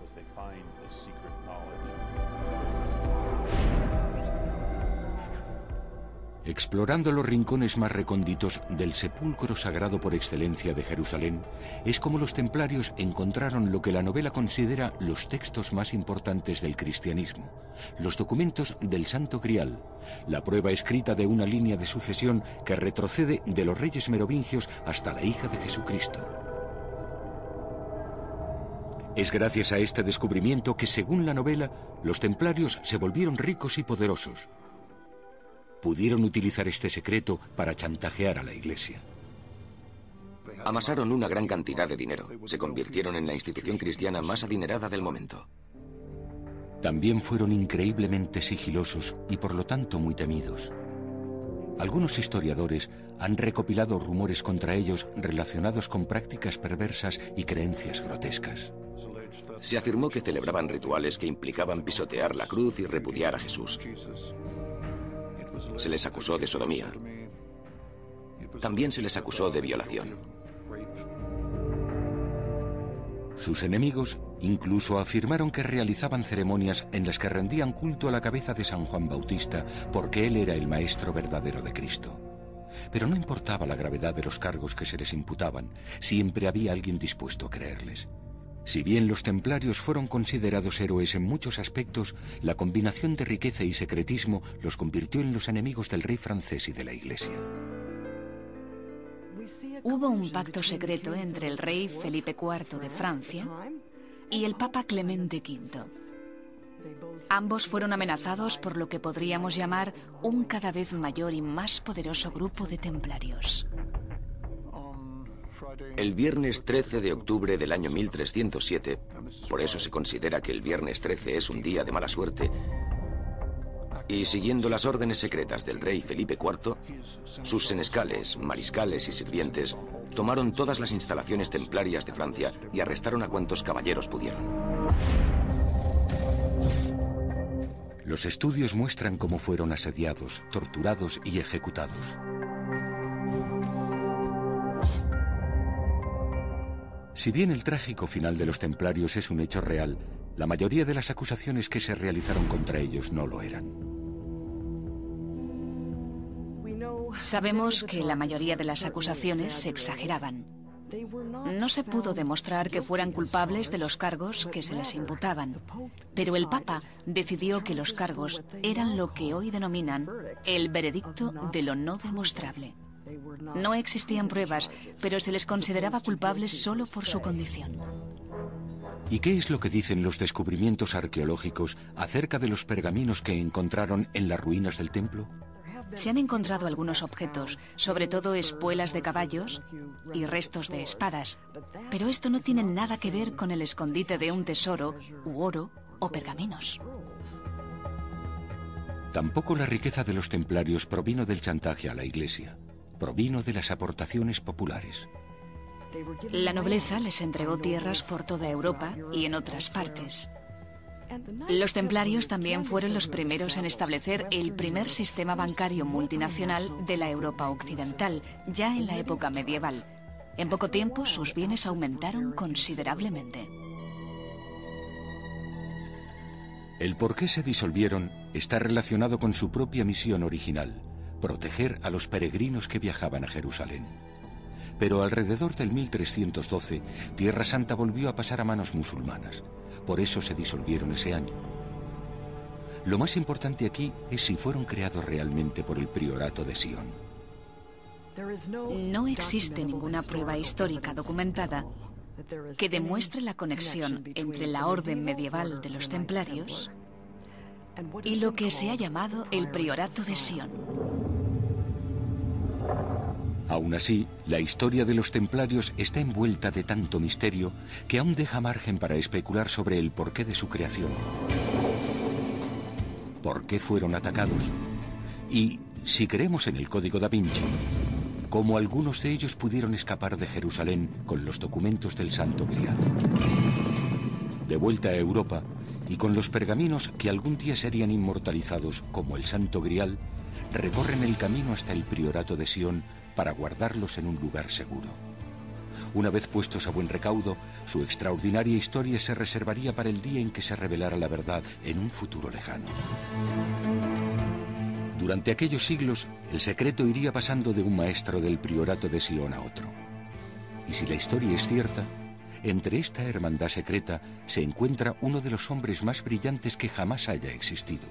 Explorando los rincones más recónditos del sepulcro sagrado por excelencia de Jerusalén, es como los templarios encontraron lo que la novela considera los textos más importantes del cristianismo, los documentos del Santo Grial, la prueba escrita de una línea de sucesión que retrocede de los reyes merovingios hasta la hija de Jesucristo. Es gracias a este descubrimiento que, según la novela, los templarios se volvieron ricos y poderosos. Pudieron utilizar este secreto para chantajear a la Iglesia. Amasaron una gran cantidad de dinero. Se convirtieron en la institución cristiana más adinerada del momento. También fueron increíblemente sigilosos y por lo tanto muy temidos. Algunos historiadores han recopilado rumores contra ellos relacionados con prácticas perversas y creencias grotescas. Se afirmó que celebraban rituales que implicaban pisotear la cruz y repudiar a Jesús. Se les acusó de sodomía. También se les acusó de violación. Sus enemigos incluso afirmaron que realizaban ceremonias en las que rendían culto a la cabeza de San Juan Bautista porque él era el maestro verdadero de Cristo. Pero no importaba la gravedad de los cargos que se les imputaban, siempre había alguien dispuesto a creerles. Si bien los templarios fueron considerados héroes en muchos aspectos, la combinación de riqueza y secretismo los convirtió en los enemigos del rey francés y de la Iglesia. Hubo un pacto secreto entre el rey Felipe IV de Francia y el Papa Clemente V. Ambos fueron amenazados por lo que podríamos llamar un cada vez mayor y más poderoso grupo de templarios. El viernes 13 de octubre del año 1307, por eso se considera que el viernes 13 es un día de mala suerte, y siguiendo las órdenes secretas del rey Felipe IV, sus senescales, mariscales y sirvientes tomaron todas las instalaciones templarias de Francia y arrestaron a cuantos caballeros pudieron. Los estudios muestran cómo fueron asediados, torturados y ejecutados. Si bien el trágico final de los templarios es un hecho real, la mayoría de las acusaciones que se realizaron contra ellos no lo eran. Sabemos que la mayoría de las acusaciones se exageraban. No se pudo demostrar que fueran culpables de los cargos que se les imputaban, pero el Papa decidió que los cargos eran lo que hoy denominan el veredicto de lo no demostrable. No existían pruebas, pero se les consideraba culpables solo por su condición. ¿Y qué es lo que dicen los descubrimientos arqueológicos acerca de los pergaminos que encontraron en las ruinas del templo? Se han encontrado algunos objetos, sobre todo espuelas de caballos y restos de espadas, pero esto no tiene nada que ver con el escondite de un tesoro, u oro o pergaminos. Tampoco la riqueza de los templarios provino del chantaje a la Iglesia, provino de las aportaciones populares. La nobleza les entregó tierras por toda Europa y en otras partes. Los templarios también fueron los primeros en establecer el primer sistema bancario multinacional de la Europa occidental, ya en la época medieval. En poco tiempo sus bienes aumentaron considerablemente. El por qué se disolvieron está relacionado con su propia misión original, proteger a los peregrinos que viajaban a Jerusalén. Pero alrededor del 1312, Tierra Santa volvió a pasar a manos musulmanas. Por eso se disolvieron ese año. Lo más importante aquí es si fueron creados realmente por el priorato de Sion. No existe ninguna prueba histórica documentada que demuestre la conexión entre la orden medieval de los templarios y lo que se ha llamado el priorato de Sion. Aún así, la historia de los templarios está envuelta de tanto misterio que aún deja margen para especular sobre el porqué de su creación. ¿Por qué fueron atacados? Y, si creemos en el Código da Vinci, ¿cómo algunos de ellos pudieron escapar de Jerusalén con los documentos del Santo Grial? De vuelta a Europa, y con los pergaminos que algún día serían inmortalizados como el Santo Grial, recorren el camino hasta el priorato de Sion para guardarlos en un lugar seguro. Una vez puestos a buen recaudo, su extraordinaria historia se reservaría para el día en que se revelara la verdad en un futuro lejano. Durante aquellos siglos, el secreto iría pasando de un maestro del priorato de Sion a otro. Y si la historia es cierta, entre esta hermandad secreta se encuentra uno de los hombres más brillantes que jamás haya existido.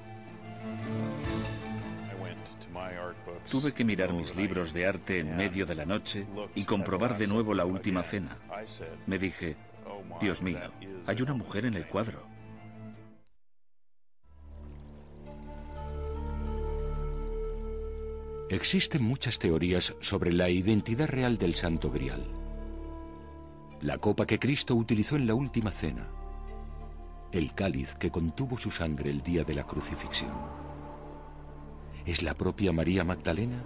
Tuve que mirar mis libros de arte en medio de la noche y comprobar de nuevo La Última Cena. Me dije, Dios mío, hay una mujer en el cuadro. Existen muchas teorías sobre la identidad real del Santo Grial. La copa que Cristo utilizó en la Última Cena. El cáliz que contuvo su sangre el día de la crucifixión. ¿Es la propia María Magdalena?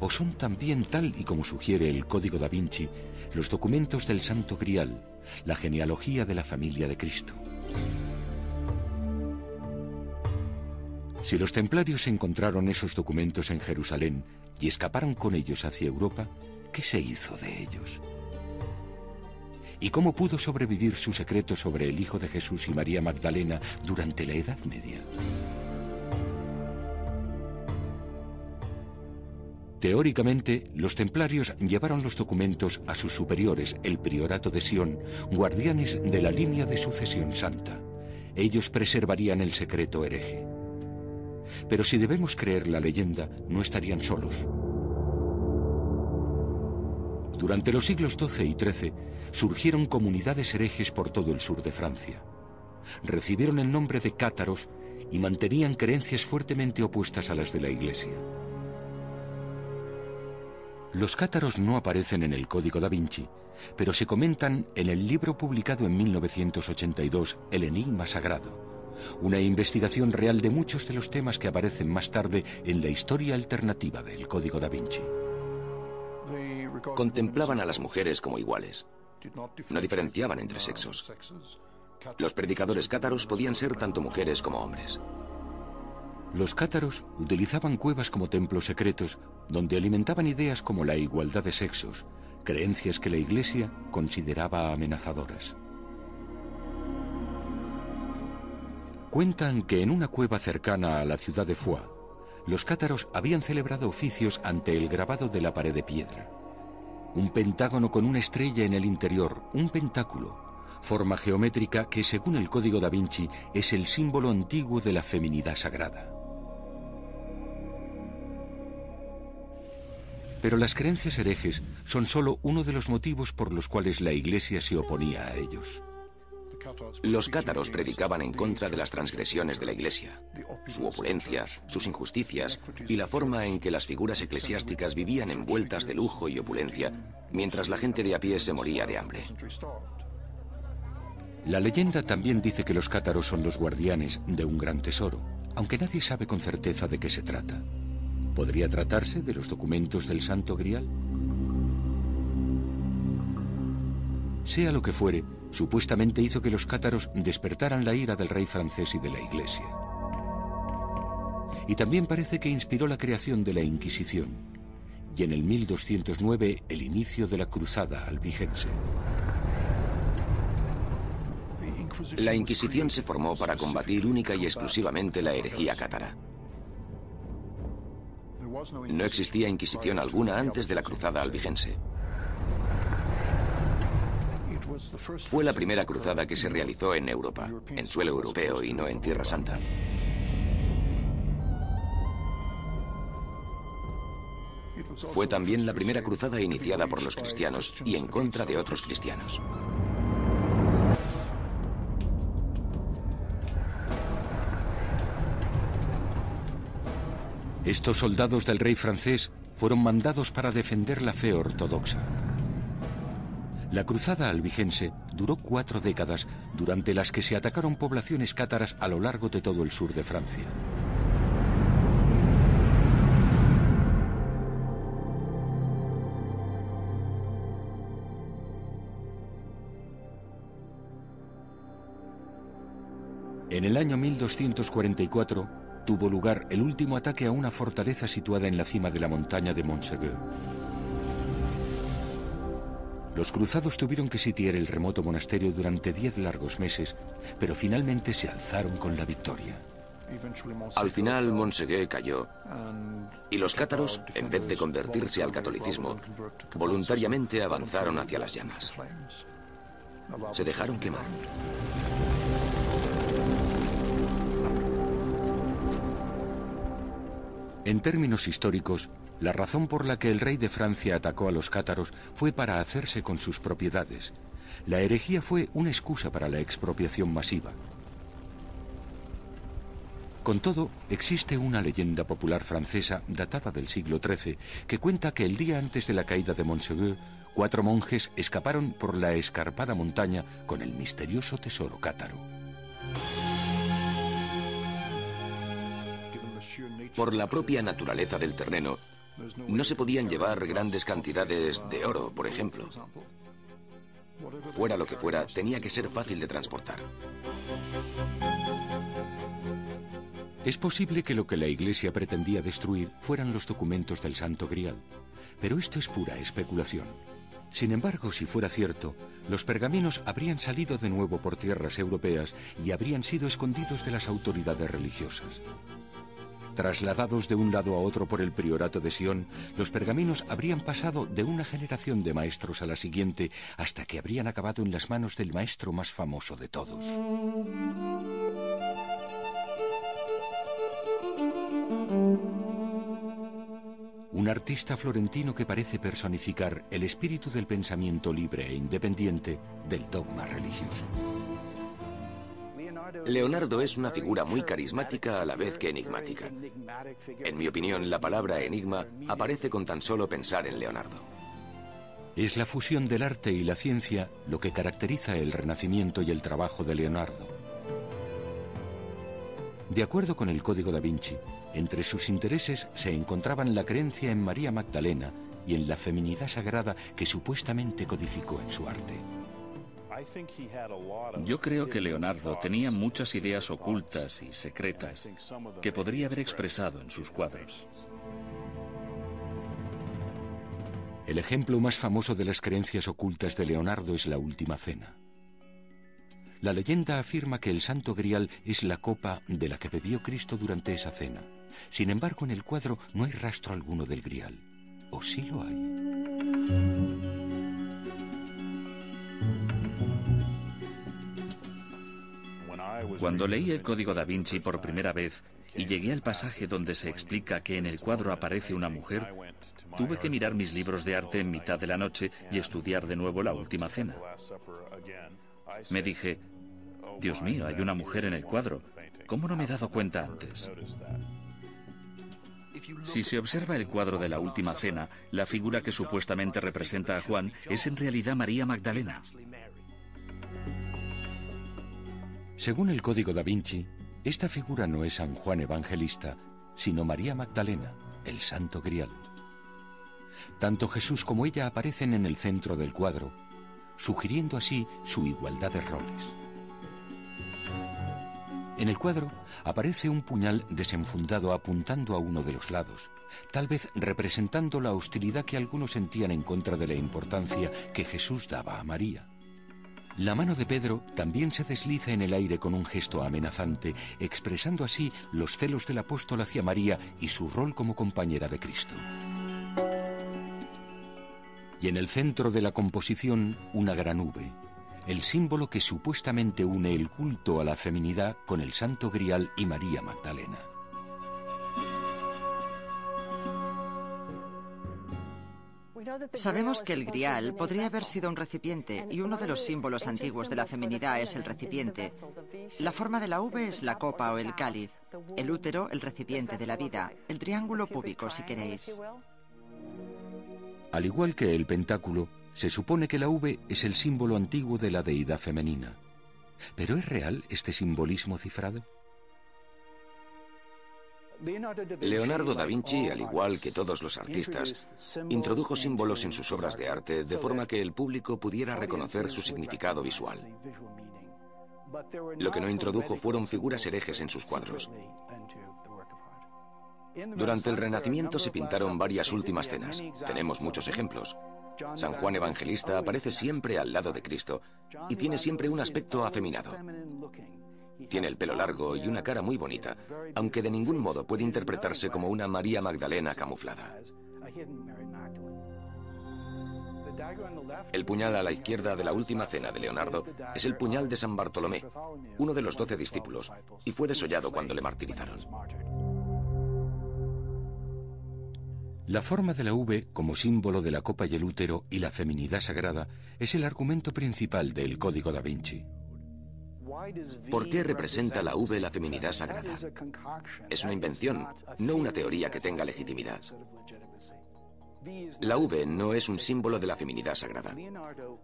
¿O son también, tal y como sugiere el Código da Vinci, los documentos del Santo Grial, la genealogía de la familia de Cristo? Si los templarios encontraron esos documentos en Jerusalén y escaparon con ellos hacia Europa, ¿qué se hizo de ellos? ¿Y cómo pudo sobrevivir su secreto sobre el Hijo de Jesús y María Magdalena durante la Edad Media? Teóricamente, los templarios llevaron los documentos a sus superiores, el priorato de Sion, guardianes de la línea de sucesión santa. Ellos preservarían el secreto hereje. Pero si debemos creer la leyenda, no estarían solos. Durante los siglos XII y XIII, surgieron comunidades herejes por todo el sur de Francia. Recibieron el nombre de cátaros y mantenían creencias fuertemente opuestas a las de la Iglesia. Los cátaros no aparecen en el Código da Vinci, pero se comentan en el libro publicado en 1982, El Enigma Sagrado, una investigación real de muchos de los temas que aparecen más tarde en la historia alternativa del Código da Vinci. Contemplaban a las mujeres como iguales. No diferenciaban entre sexos. Los predicadores cátaros podían ser tanto mujeres como hombres. Los cátaros utilizaban cuevas como templos secretos donde alimentaban ideas como la igualdad de sexos, creencias que la Iglesia consideraba amenazadoras. Cuentan que en una cueva cercana a la ciudad de Foix, los cátaros habían celebrado oficios ante el grabado de la pared de piedra. Un pentágono con una estrella en el interior, un pentáculo, forma geométrica que, según el Código da Vinci, es el símbolo antiguo de la feminidad sagrada. Pero las creencias herejes son solo uno de los motivos por los cuales la Iglesia se oponía a ellos. Los cátaros predicaban en contra de las transgresiones de la Iglesia, su opulencia, sus injusticias y la forma en que las figuras eclesiásticas vivían envueltas de lujo y opulencia, mientras la gente de a pie se moría de hambre. La leyenda también dice que los cátaros son los guardianes de un gran tesoro, aunque nadie sabe con certeza de qué se trata. ¿Podría tratarse de los documentos del Santo Grial? Sea lo que fuere, supuestamente hizo que los cátaros despertaran la ira del rey francés y de la Iglesia. Y también parece que inspiró la creación de la Inquisición, y en el 1209 el inicio de la Cruzada albigense. La Inquisición se formó para combatir única y exclusivamente la herejía cátara. No existía Inquisición alguna antes de la Cruzada albigense. Fue la primera cruzada que se realizó en Europa, en suelo europeo y no en Tierra Santa. Fue también la primera cruzada iniciada por los cristianos y en contra de otros cristianos. Estos soldados del rey francés fueron mandados para defender la fe ortodoxa. La cruzada albigense duró 4 décadas, durante las que se atacaron poblaciones cátaras a lo largo de todo el sur de Francia. En el año 1244 tuvo lugar el último ataque a una fortaleza situada en la cima de la montaña de Montségur. Los cruzados tuvieron que sitiar el remoto monasterio durante 10 largos meses, pero finalmente se alzaron con la victoria. Al final, Montségur cayó, y los cátaros, en vez de convertirse al catolicismo, voluntariamente avanzaron hacia las llamas. Se dejaron quemar. En términos históricos, la razón por la que el rey de Francia atacó a los cátaros fue para hacerse con sus propiedades. La herejía fue una excusa para la expropiación masiva. Con todo, existe una leyenda popular francesa datada del siglo XIII que cuenta que el día antes de la caída de Montségur, 4 monjes escaparon por la escarpada montaña con el misterioso tesoro cátaro. Por la propia naturaleza del terreno, no se podían llevar grandes cantidades de oro, por ejemplo. Fuera lo que fuera, tenía que ser fácil de transportar. Es posible que lo que la Iglesia pretendía destruir fueran los documentos del Santo Grial, pero esto es pura especulación. Sin embargo, si fuera cierto, los pergaminos habrían salido de nuevo por tierras europeas y habrían sido escondidos de las autoridades religiosas. Trasladados de un lado a otro por el priorato de Sion, los pergaminos habrían pasado de una generación de maestros a la siguiente hasta que habrían acabado en las manos del maestro más famoso de todos. Un artista florentino que parece personificar el espíritu del pensamiento libre e independiente del dogma religioso. Leonardo es una figura muy carismática a la vez que enigmática. En mi opinión, la palabra enigma aparece con tan solo pensar en Leonardo. Es la fusión del arte y la ciencia lo que caracteriza el Renacimiento y el trabajo de Leonardo. De acuerdo con el Código da Vinci, entre sus intereses se encontraban la creencia en María Magdalena y en la feminidad sagrada que supuestamente codificó en su arte. Yo creo que Leonardo tenía muchas ideas ocultas y secretas que podría haber expresado en sus cuadros. El ejemplo más famoso de las creencias ocultas de Leonardo es la Última Cena. La leyenda afirma que el Santo Grial es la copa de la que bebió Cristo durante esa cena. Sin embargo, en el cuadro no hay rastro alguno del Grial. ¿O sí lo hay? Cuando leí el Código da Vinci por primera vez y llegué al pasaje donde se explica que en el cuadro aparece una mujer, Tuve que mirar mis libros de arte en mitad de la noche y estudiar de nuevo la Última Cena. Me dije, Dios mío, hay una mujer en el cuadro. ¿Cómo no me he dado cuenta antes? Si se observa el cuadro de la Última Cena, la figura que supuestamente representa a Juan es en realidad María Magdalena. Según el Código da Vinci, esta figura no es San Juan Evangelista, sino María Magdalena, el Santo Grial. Tanto Jesús como ella aparecen en el centro del cuadro, sugiriendo así su igualdad de roles. En el cuadro aparece un puñal desenfundado apuntando a uno de los lados, tal vez representando la hostilidad que algunos sentían en contra de la importancia que Jesús daba a María. La mano de Pedro también se desliza en el aire con un gesto amenazante, expresando así los celos del apóstol hacia María y su rol como compañera de Cristo. Y en el centro de la composición, una gran V, el símbolo que supuestamente une el culto a la feminidad con el Santo Grial y María Magdalena. Sabemos que el grial podría haber sido un recipiente y uno de los símbolos antiguos de la feminidad es el recipiente. La forma de la V es la copa o el cáliz, el útero el recipiente de la vida, el triángulo púbico si queréis. Al igual que el pentáculo, se supone que la V es el símbolo antiguo de la deidad femenina. ¿Pero es real este simbolismo cifrado? Leonardo da Vinci, al igual que todos los artistas, introdujo símbolos en sus obras de arte de forma que el público pudiera reconocer su significado visual. Lo que no introdujo fueron figuras herejes en sus cuadros. Durante el Renacimiento se pintaron varias últimas cenas. Tenemos muchos ejemplos. San Juan Evangelista aparece siempre al lado de Cristo y tiene siempre un aspecto afeminado. Tiene el pelo largo y una cara muy bonita, aunque de ningún modo puede interpretarse como una María Magdalena camuflada. El puñal a la izquierda de la Última Cena de Leonardo es el puñal de San Bartolomé, uno de los 12 discípulos, y fue desollado cuando le martirizaron. La forma de la V como símbolo de la copa y el útero y la feminidad sagrada es el argumento principal del Código da Vinci. ¿Por qué representa la V la feminidad sagrada? Es una invención, no una teoría que tenga legitimidad. La V no es un símbolo de la feminidad sagrada.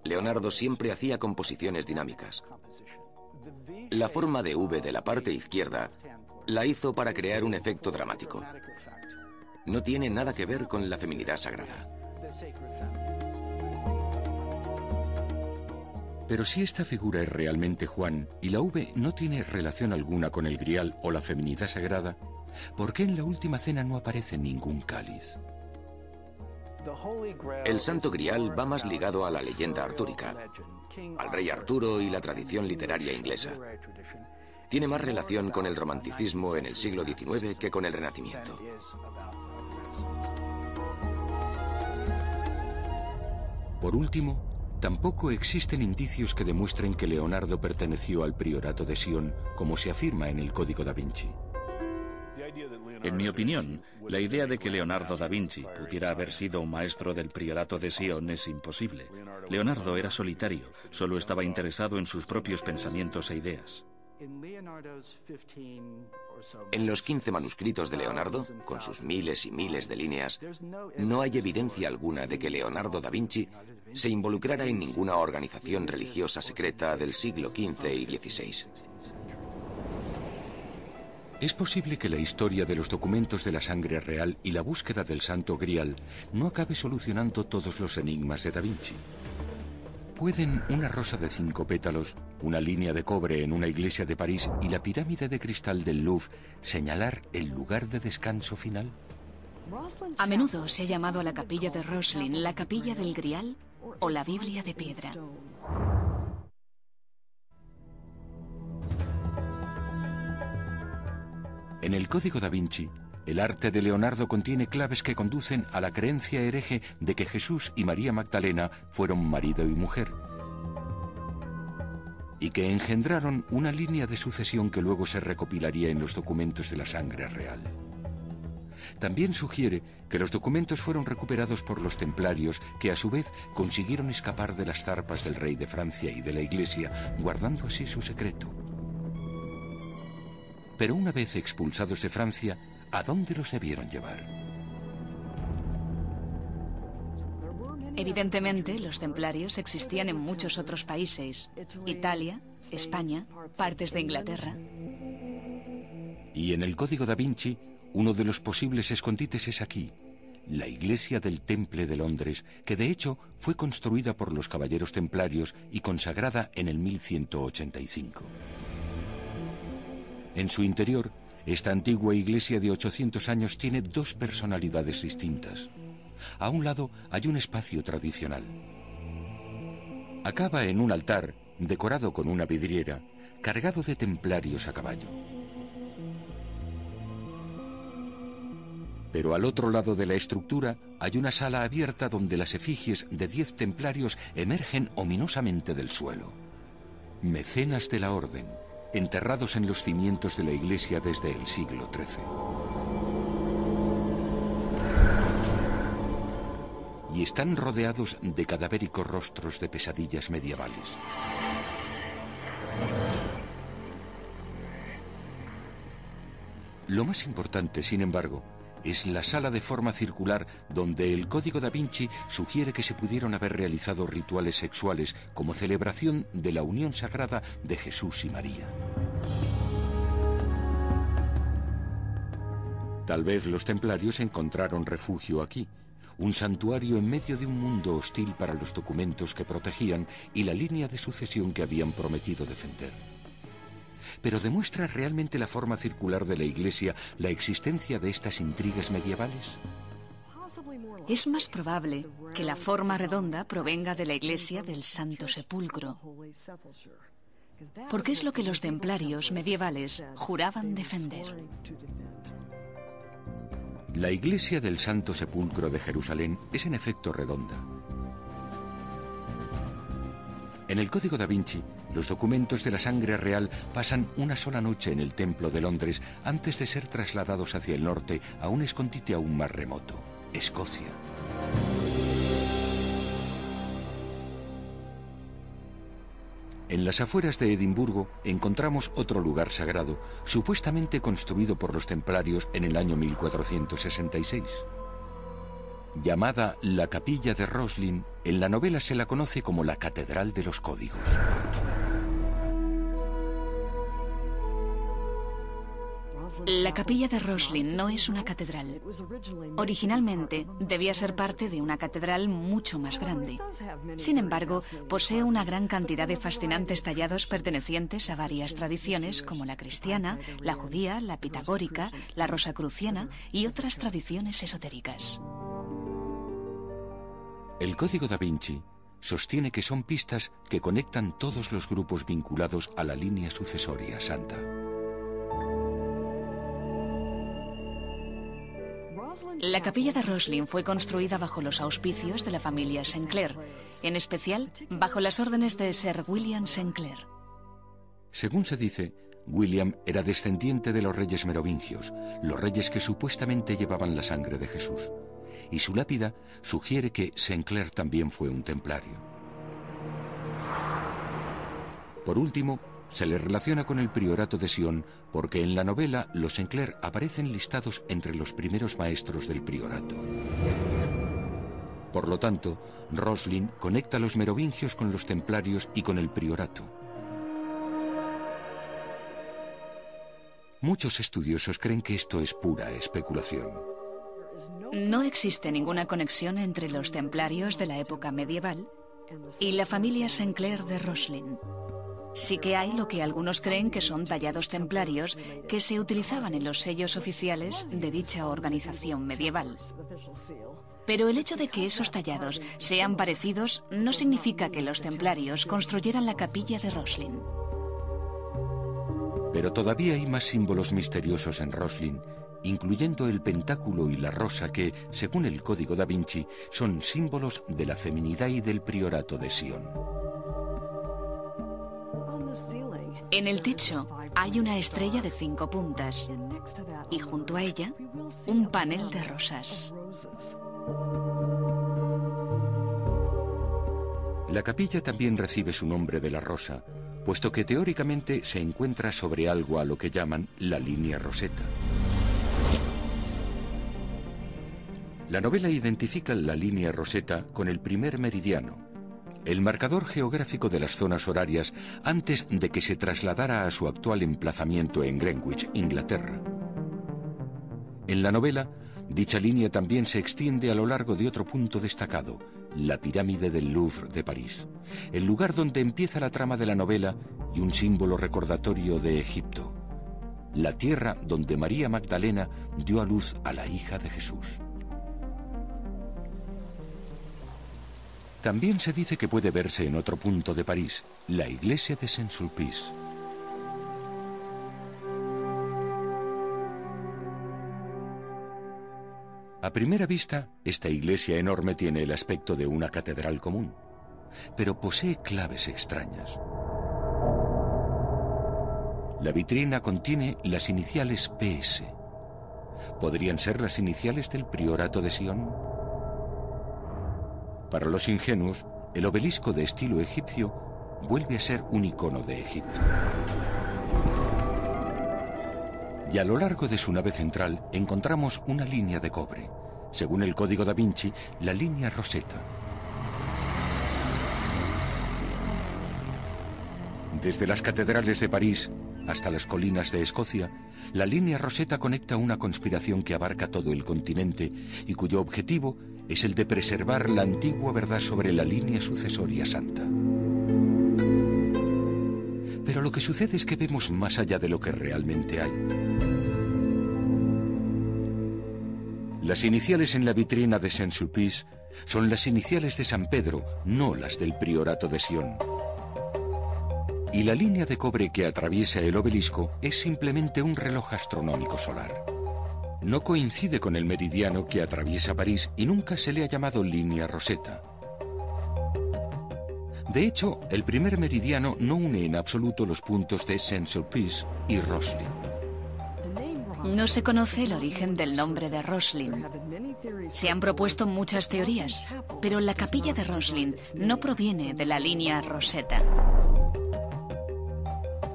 Leonardo siempre hacía composiciones dinámicas. La forma de V de la parte izquierda la hizo para crear un efecto dramático. No tiene nada que ver con la feminidad sagrada. Pero si esta figura es realmente Juan y la V no tiene relación alguna con el grial o la feminidad sagrada, ¿por qué en la Última Cena no aparece ningún cáliz? El Santo Grial va más ligado a la leyenda artúrica, al rey Arturo y la tradición literaria inglesa. Tiene más relación con el romanticismo en el siglo XIX que con el Renacimiento. Por último, tampoco existen indicios que demuestren que Leonardo perteneció al priorato de Sion, como se afirma en el Código da Vinci. En mi opinión, la idea de que Leonardo da Vinci pudiera haber sido un maestro del priorato de Sion es imposible. Leonardo era solitario, solo estaba interesado en sus propios pensamientos e ideas. En los 15 manuscritos de Leonardo, con sus miles y miles de líneas, no hay evidencia alguna de que Leonardo da Vinci se involucrara en ninguna organización religiosa secreta del siglo XV y XVI. Es posible que la historia de los documentos de la sangre real y la búsqueda del Santo Grial no acabe solucionando todos los enigmas de da Vinci. ¿Pueden una rosa de 5 pétalos, una línea de cobre en una iglesia de París y la pirámide de cristal del Louvre señalar el lugar de descanso final? A menudo se ha llamado a la capilla de Rosslyn la capilla del Grial o la Biblia de piedra. En el Código da Vinci, el arte de Leonardo contiene claves que conducen a la creencia hereje de que Jesús y María Magdalena fueron marido y mujer, y que engendraron una línea de sucesión que luego se recopilaría en los documentos de la sangre real. También sugiere que los documentos fueron recuperados por los templarios, que a su vez consiguieron escapar de las zarpas del rey de Francia y de la Iglesia, guardando así su secreto. Pero una vez expulsados de Francia, ¿a dónde los debieron llevar? Evidentemente, los templarios existían en muchos otros países: Italia, España, partes de Inglaterra. Y en el Código da Vinci, uno de los posibles escondites es aquí, la iglesia del Temple de Londres, que de hecho fue construida por los caballeros templarios y consagrada en el 1185. En su interior, esta antigua iglesia de 800 años tiene dos personalidades distintas. A un lado hay un espacio tradicional. Acaba en un altar, decorado con una vidriera, cargado de templarios a caballo. Pero al otro lado de la estructura hay una sala abierta donde las efigies de 10 templarios emergen ominosamente del suelo. Mecenas de la orden, enterrados en los cimientos de la iglesia desde el siglo XIII. Y están rodeados de cadavéricos rostros de pesadillas medievales. Lo más importante, sin embargo, es la sala de forma circular donde el Código da Vinci sugiere que se pudieron haber realizado rituales sexuales como celebración de la unión sagrada de Jesús y María. Tal vez los templarios encontraron refugio aquí, un santuario en medio de un mundo hostil para los documentos que protegían y la línea de sucesión que habían prometido defender. ¿Pero demuestra realmente la forma circular de la iglesia la existencia de estas intrigas medievales? Es más probable que la forma redonda provenga de la iglesia del Santo Sepulcro, porque es lo que los templarios medievales juraban defender. La iglesia del Santo Sepulcro de Jerusalén es en efecto redonda. En el Código da Vinci, los documentos de la sangre real pasan una sola noche en el Templo de Londres antes de ser trasladados hacia el norte a un escondite aún más remoto, Escocia. En las afueras de Edimburgo encontramos otro lugar sagrado, supuestamente construido por los templarios en el año 1466. Llamada la Capilla de Roslin, en la novela se la conoce como la Catedral de los Códigos. La Capilla de Roslin no es una catedral. Originalmente debía ser parte de una catedral mucho más grande. Sin embargo, posee una gran cantidad de fascinantes tallados pertenecientes a varias tradiciones como la cristiana, la judía, la pitagórica, la rosacruciana y otras tradiciones esotéricas. El Código da Vinci sostiene que son pistas que conectan todos los grupos vinculados a la línea sucesoria santa. La capilla de Roslin fue construida bajo los auspicios de la familia Sinclair, en especial bajo las órdenes de Sir William Sinclair. Según se dice, William era descendiente de los reyes merovingios, los reyes que supuestamente llevaban la sangre de Jesús, y su lápida sugiere que Sinclair también fue un templario. Por último, se le relaciona con el priorato de Sion porque en la novela los Sinclair aparecen listados entre los primeros maestros del priorato. Por lo tanto, Roslin conecta a los merovingios con los templarios y con el priorato. Muchos estudiosos creen que esto es pura especulación. No existe ninguna conexión entre los templarios de la época medieval y la familia Sinclair de Roslin. Sí que hay lo que algunos creen que son tallados templarios que se utilizaban en los sellos oficiales de dicha organización medieval. Pero el hecho de que esos tallados sean parecidos no significa que los templarios construyeran la capilla de Roslin. Pero todavía hay más símbolos misteriosos en Roslin, incluyendo el pentáculo y la rosa que, según el Código da Vinci, son símbolos de la feminidad y del priorato de Sion. En el techo hay una estrella de 5 puntas y junto a ella un panel de rosas. La capilla también recibe su nombre de la rosa, puesto que teóricamente se encuentra sobre algo a lo que llaman la línea Rosetta. La novela identifica la línea Rosetta con el primer meridiano, el marcador geográfico de las zonas horarias antes de que se trasladara a su actual emplazamiento en Greenwich, Inglaterra. En la novela, dicha línea también se extiende a lo largo de otro punto destacado, la pirámide del Louvre de París, el lugar donde empieza la trama de la novela y un símbolo recordatorio de Egipto, la tierra donde María Magdalena dio a luz a la hija de Jesús. También se dice que puede verse en otro punto de París, la iglesia de Saint-Sulpice. A primera vista, esta iglesia enorme tiene el aspecto de una catedral común, pero posee claves extrañas. La vitrina contiene las iniciales PS. ¿Podrían ser las iniciales del priorato de Sion? Para los ingenuos, el obelisco de estilo egipcio vuelve a ser un icono de Egipto. Y a lo largo de su nave central encontramos una línea de cobre, según el Código da Vinci, la línea Rosetta. Desde las catedrales de París hasta las colinas de Escocia, la línea Rosetta conecta una conspiración que abarca todo el continente y cuyo objetivo es el de preservar la antigua verdad sobre la línea sucesoria santa. Pero lo que sucede es que vemos más allá de lo que realmente hay. Las iniciales en la vitrina de Saint-Sulpice son las iniciales de San Pedro, no las del priorato de Sion. Y la línea de cobre que atraviesa el obelisco es simplemente un reloj astronómico solar. No coincide con el meridiano que atraviesa París y nunca se le ha llamado línea Rosetta. De hecho, el primer meridiano no une en absoluto los puntos de Saint-Sulpice y Roslin. No se conoce el origen del nombre de Roslin. Se han propuesto muchas teorías, pero la capilla de Roslin no proviene de la línea Rosetta.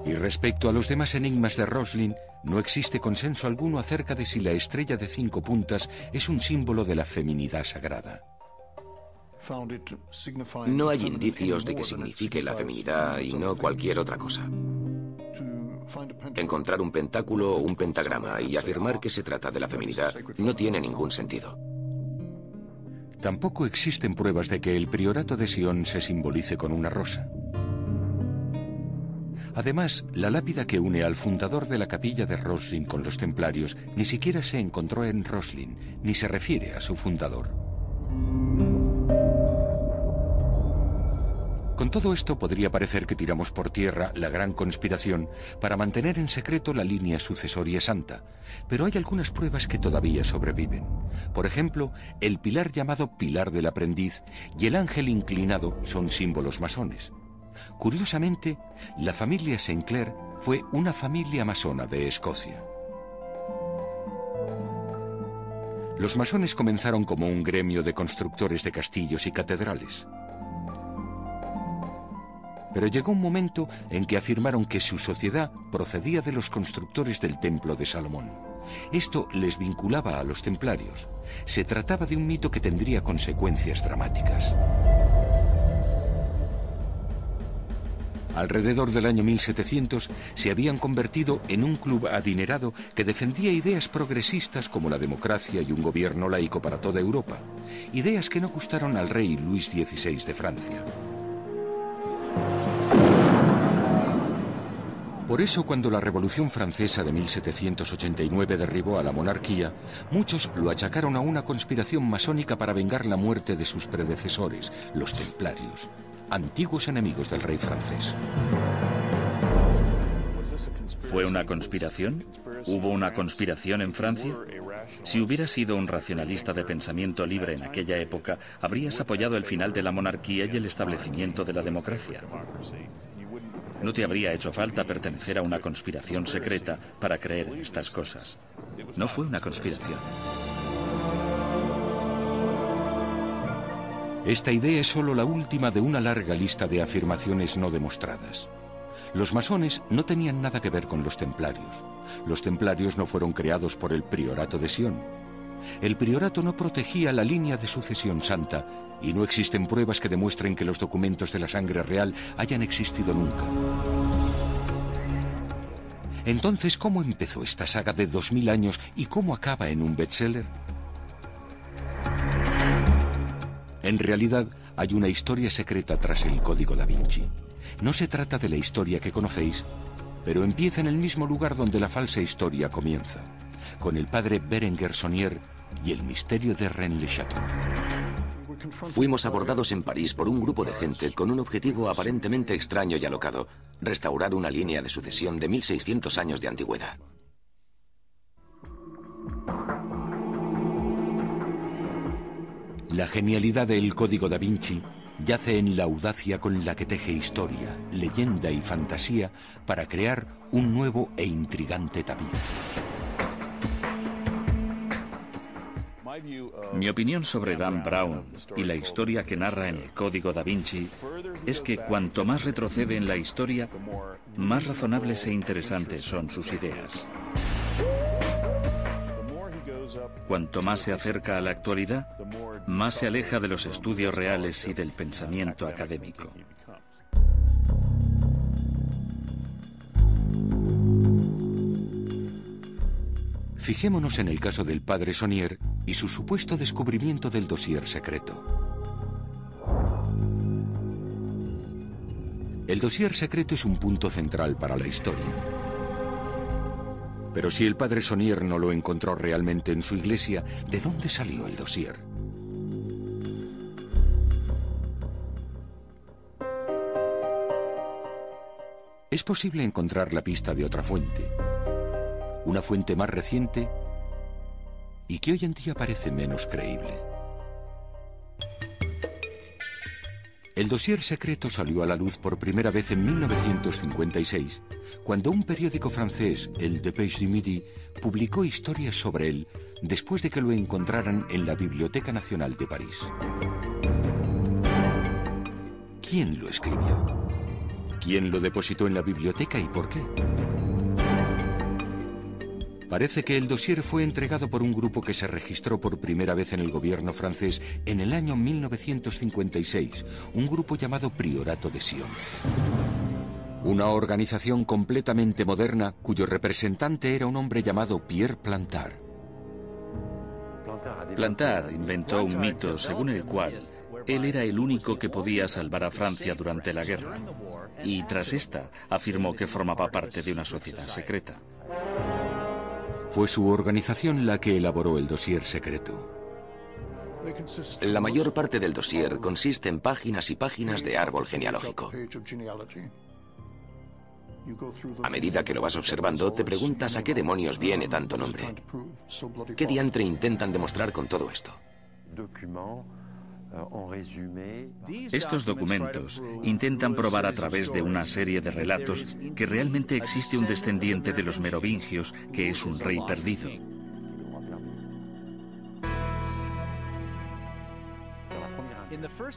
Y respecto a los demás enigmas de Roslin, no existe consenso alguno acerca de si la estrella de 5 puntas es un símbolo de la feminidad sagrada. No hay indicios de que signifique la feminidad y no cualquier otra cosa. Encontrar un pentáculo o un pentagrama y afirmar que se trata de la feminidad no tiene ningún sentido. Tampoco existen pruebas de que el priorato de Sion se simbolice con una rosa. Además, la lápida que une al fundador de la capilla de Roslin con los templarios ni siquiera se encontró en Roslin, ni se refiere a su fundador. Con todo esto podría parecer que tiramos por tierra la gran conspiración para mantener en secreto la línea sucesoria santa, pero hay algunas pruebas que todavía sobreviven. Por ejemplo, el pilar llamado Pilar del Aprendiz y el ángel inclinado son símbolos masones. Curiosamente, la familia Sinclair fue una familia masona de Escocia. Los masones comenzaron como un gremio de constructores de castillos y catedrales. Pero llegó un momento en que afirmaron que su sociedad procedía de los constructores del Templo de Salomón. Esto les vinculaba a los templarios. Se trataba de un mito que tendría consecuencias dramáticas. Alrededor del año 1700 se habían convertido en un club adinerado que defendía ideas progresistas como la democracia y un gobierno laico para toda Europa, ideas que no gustaron al rey Luis XVI de Francia. Por eso, cuando la Revolución Francesa de 1789 derribó a la monarquía, muchos lo achacaron a una conspiración masónica para vengar la muerte de sus predecesores, los templarios, antiguos enemigos del rey francés. ¿Fue una conspiración? ¿Hubo una conspiración en Francia? Si hubieras sido un racionalista de pensamiento libre en aquella época, habrías apoyado el final de la monarquía y el establecimiento de la democracia. No te habría hecho falta pertenecer a una conspiración secreta para creer en estas cosas. No fue una conspiración. Esta idea es solo la última de una larga lista de afirmaciones no demostradas. Los masones no tenían nada que ver con los templarios. Los templarios no fueron creados por el priorato de Sion. El priorato no protegía la línea de sucesión santa y no existen pruebas que demuestren que los documentos de la sangre real hayan existido nunca. Entonces, ¿cómo empezó esta saga de 2000 años y cómo acaba en un bestseller? En realidad, hay una historia secreta tras el Código da Vinci. No se trata de la historia que conocéis, pero empieza en el mismo lugar donde la falsa historia comienza, con el padre Berenguer Saunier y el misterio de Rennes-le-Château. Fuimos abordados en París por un grupo de gente con un objetivo aparentemente extraño y alocado: restaurar una línea de sucesión de 1600 años de antigüedad. La genialidad del Código da Vinci yace en la audacia con la que teje historia, leyenda y fantasía para crear un nuevo e intrigante tapiz. Mi opinión sobre Dan Brown y la historia que narra en el Código da Vinci es que cuanto más retrocede en la historia, más razonables e interesantes son sus ideas. Cuanto más se acerca a la actualidad, más se aleja de los estudios reales y del pensamiento académico. Fijémonos en el caso del padre Saunier y su supuesto descubrimiento del dossier secreto. El dossier secreto es un punto central para la historia. Pero si el padre Saunier no lo encontró realmente en su iglesia, ¿de dónde salió el dossier? Es posible encontrar la pista de otra fuente, una fuente más reciente y que hoy en día parece menos creíble. El dossier secreto salió a la luz por primera vez en 1956, cuando un periódico francés, el Dépêche du Midi, publicó historias sobre él después de que lo encontraran en la Biblioteca Nacional de París. ¿Quién lo escribió? ¿Quién lo depositó en la biblioteca y por qué? Parece que el dossier fue entregado por un grupo que se registró por primera vez en el gobierno francés en el año 1956, un grupo llamado Priorato de Sion. Una organización completamente moderna cuyo representante era un hombre llamado Pierre Plantard. Plantard inventó un mito según el cual él era el único que podía salvar a Francia durante la guerra, y tras esta afirmó que formaba parte de una sociedad secreta. Fue su organización la que elaboró el dossier secreto. La mayor parte del dossier consiste en páginas y páginas de árbol genealógico. A medida que lo vas observando, te preguntas a qué demonios viene tanto nombre. ¿Qué diantre intentan demostrar con todo esto? Estos documentos intentan probar a través de una serie de relatos que realmente existe un descendiente de los merovingios que es un rey perdido.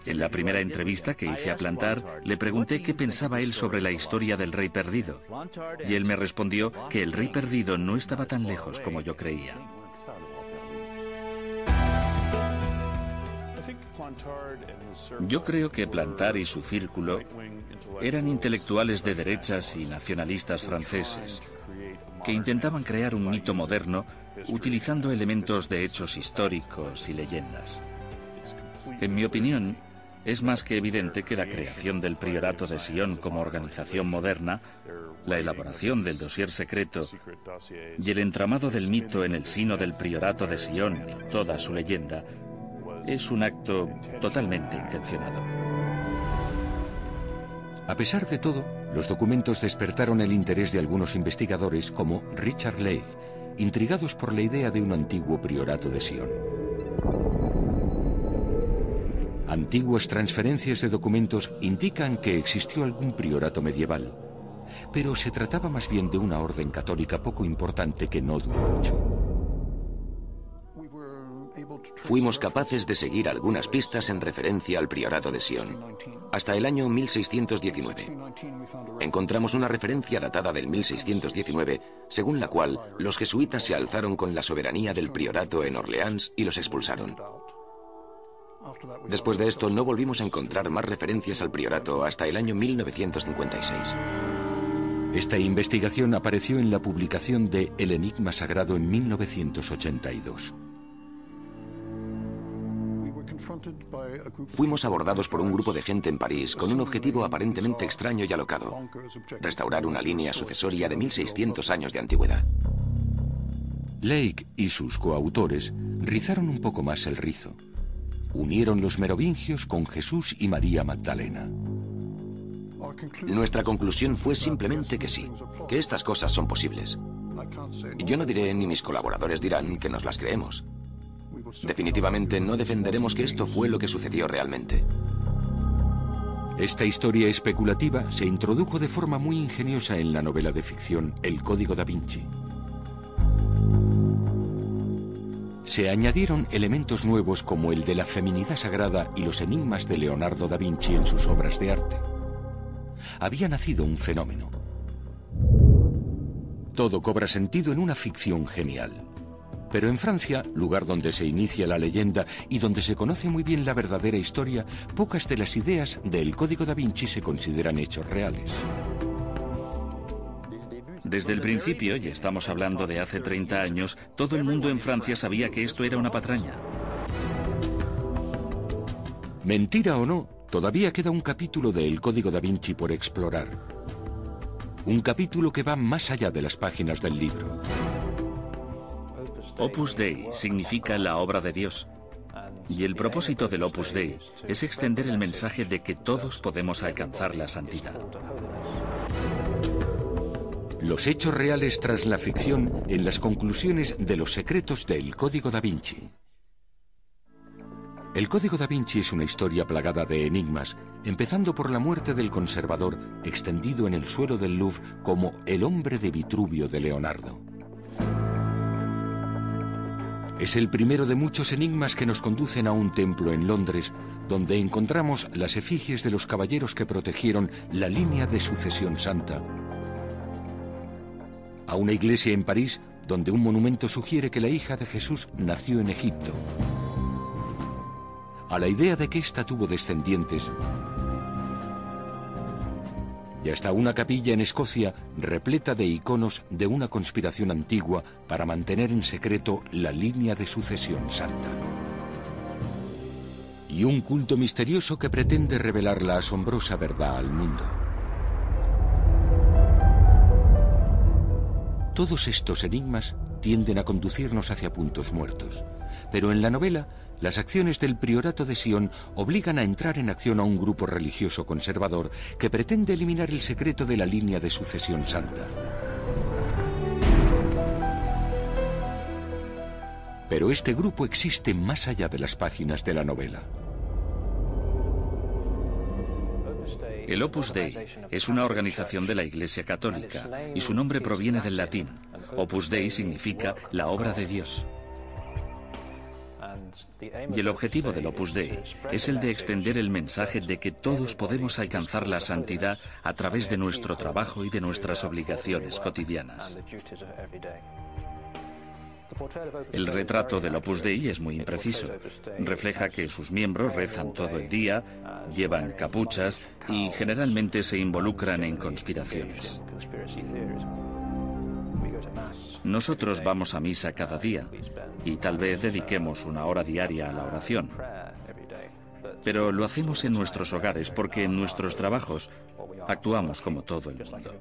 En la primera entrevista que hice a Plantard, le pregunté qué pensaba él sobre la historia del rey perdido, y él me respondió que el rey perdido no estaba tan lejos como yo creía. Yo creo que Plantard y su círculo eran intelectuales de derechas y nacionalistas franceses que intentaban crear un mito moderno utilizando elementos de hechos históricos y leyendas. En mi opinión, es más que evidente que la creación del Priorato de Sion como organización moderna, la elaboración del dossier secreto y el entramado del mito en el seno del Priorato de Sion y toda su leyenda es un acto totalmente intencionado. A pesar de todo, los documentos despertaron el interés de algunos investigadores como Richard Leigh, intrigados por la idea de un antiguo priorato de Sion. Antiguas transferencias de documentos indican que existió algún priorato medieval, pero se trataba más bien de una orden católica poco importante que no duró mucho. Fuimos capaces de seguir algunas pistas en referencia al priorato de Sion, hasta el año 1619. Encontramos una referencia datada del 1619, según la cual los jesuitas se alzaron con la soberanía del priorato en Orleans y los expulsaron. Después de esto no volvimos a encontrar más referencias al priorato hasta el año 1956. Esta investigación apareció en la publicación de El Enigma Sagrado en 1982. Fuimos abordados por un grupo de gente en París con un objetivo aparentemente extraño y alocado: restaurar una línea sucesoria de 1600 años de antigüedad. Lake y sus coautores rizaron un poco más el rizo. Unieron los merovingios con Jesús y María Magdalena. Nuestra conclusión fue simplemente que sí, que estas cosas son posibles. Yo no diré, ni mis colaboradores dirán, que nos las creemos. Definitivamente no defenderemos que esto fue lo que sucedió realmente. Esta historia especulativa se introdujo de forma muy ingeniosa en la novela de ficción El Código da Vinci. Se añadieron elementos nuevos como el de la feminidad sagrada y los enigmas de Leonardo da Vinci en sus obras de arte. Había nacido un fenómeno. Todo cobra sentido en una ficción genial. Pero en Francia, lugar donde se inicia la leyenda y donde se conoce muy bien la verdadera historia, pocas de las ideas del Código da Vinci se consideran hechos reales. Desde el principio, y estamos hablando de hace 30 años, todo el mundo en Francia sabía que esto era una patraña. Mentira o no, todavía queda un capítulo de El Código da Vinci por explorar. Un capítulo que va más allá de las páginas del libro. Opus Dei significa la obra de Dios. Y el propósito del Opus Dei es extender el mensaje de que todos podemos alcanzar la santidad. Los hechos reales tras la ficción en las conclusiones de los secretos del Código da Vinci. El Código da Vinci es una historia plagada de enigmas, empezando por la muerte del conservador, extendido en el suelo del Louvre como el hombre de Vitruvio de Leonardo. Es el primero de muchos enigmas que nos conducen a un templo en Londres, donde encontramos las efigies de los caballeros que protegieron la línea de sucesión santa. A una iglesia en París, donde un monumento sugiere que la hija de Jesús nació en Egipto. A la idea de que ésta tuvo descendientes. Y hasta una capilla en Escocia repleta de iconos de una conspiración antigua para mantener en secreto la línea de sucesión santa. Y un culto misterioso que pretende revelar la asombrosa verdad al mundo. Todos estos enigmas tienden a conducirnos hacia puntos muertos, pero en la novela, las acciones del priorato de Sion obligan a entrar en acción a un grupo religioso conservador que pretende eliminar el secreto de la línea de sucesión santa. Pero este grupo existe más allá de las páginas de la novela. El Opus Dei es una organización de la Iglesia Católica y su nombre proviene del latín. Opus Dei significa la obra de Dios. Y el objetivo del Opus Dei es el de extender el mensaje de que todos podemos alcanzar la santidad a través de nuestro trabajo y de nuestras obligaciones cotidianas. El retrato del Opus Dei es muy impreciso. Refleja que sus miembros rezan todo el día, llevan capuchas y generalmente se involucran en conspiraciones. Nosotros vamos a misa cada día y tal vez dediquemos una hora diaria a la oración. Pero lo hacemos en nuestros hogares porque en nuestros trabajos actuamos como todo el mundo.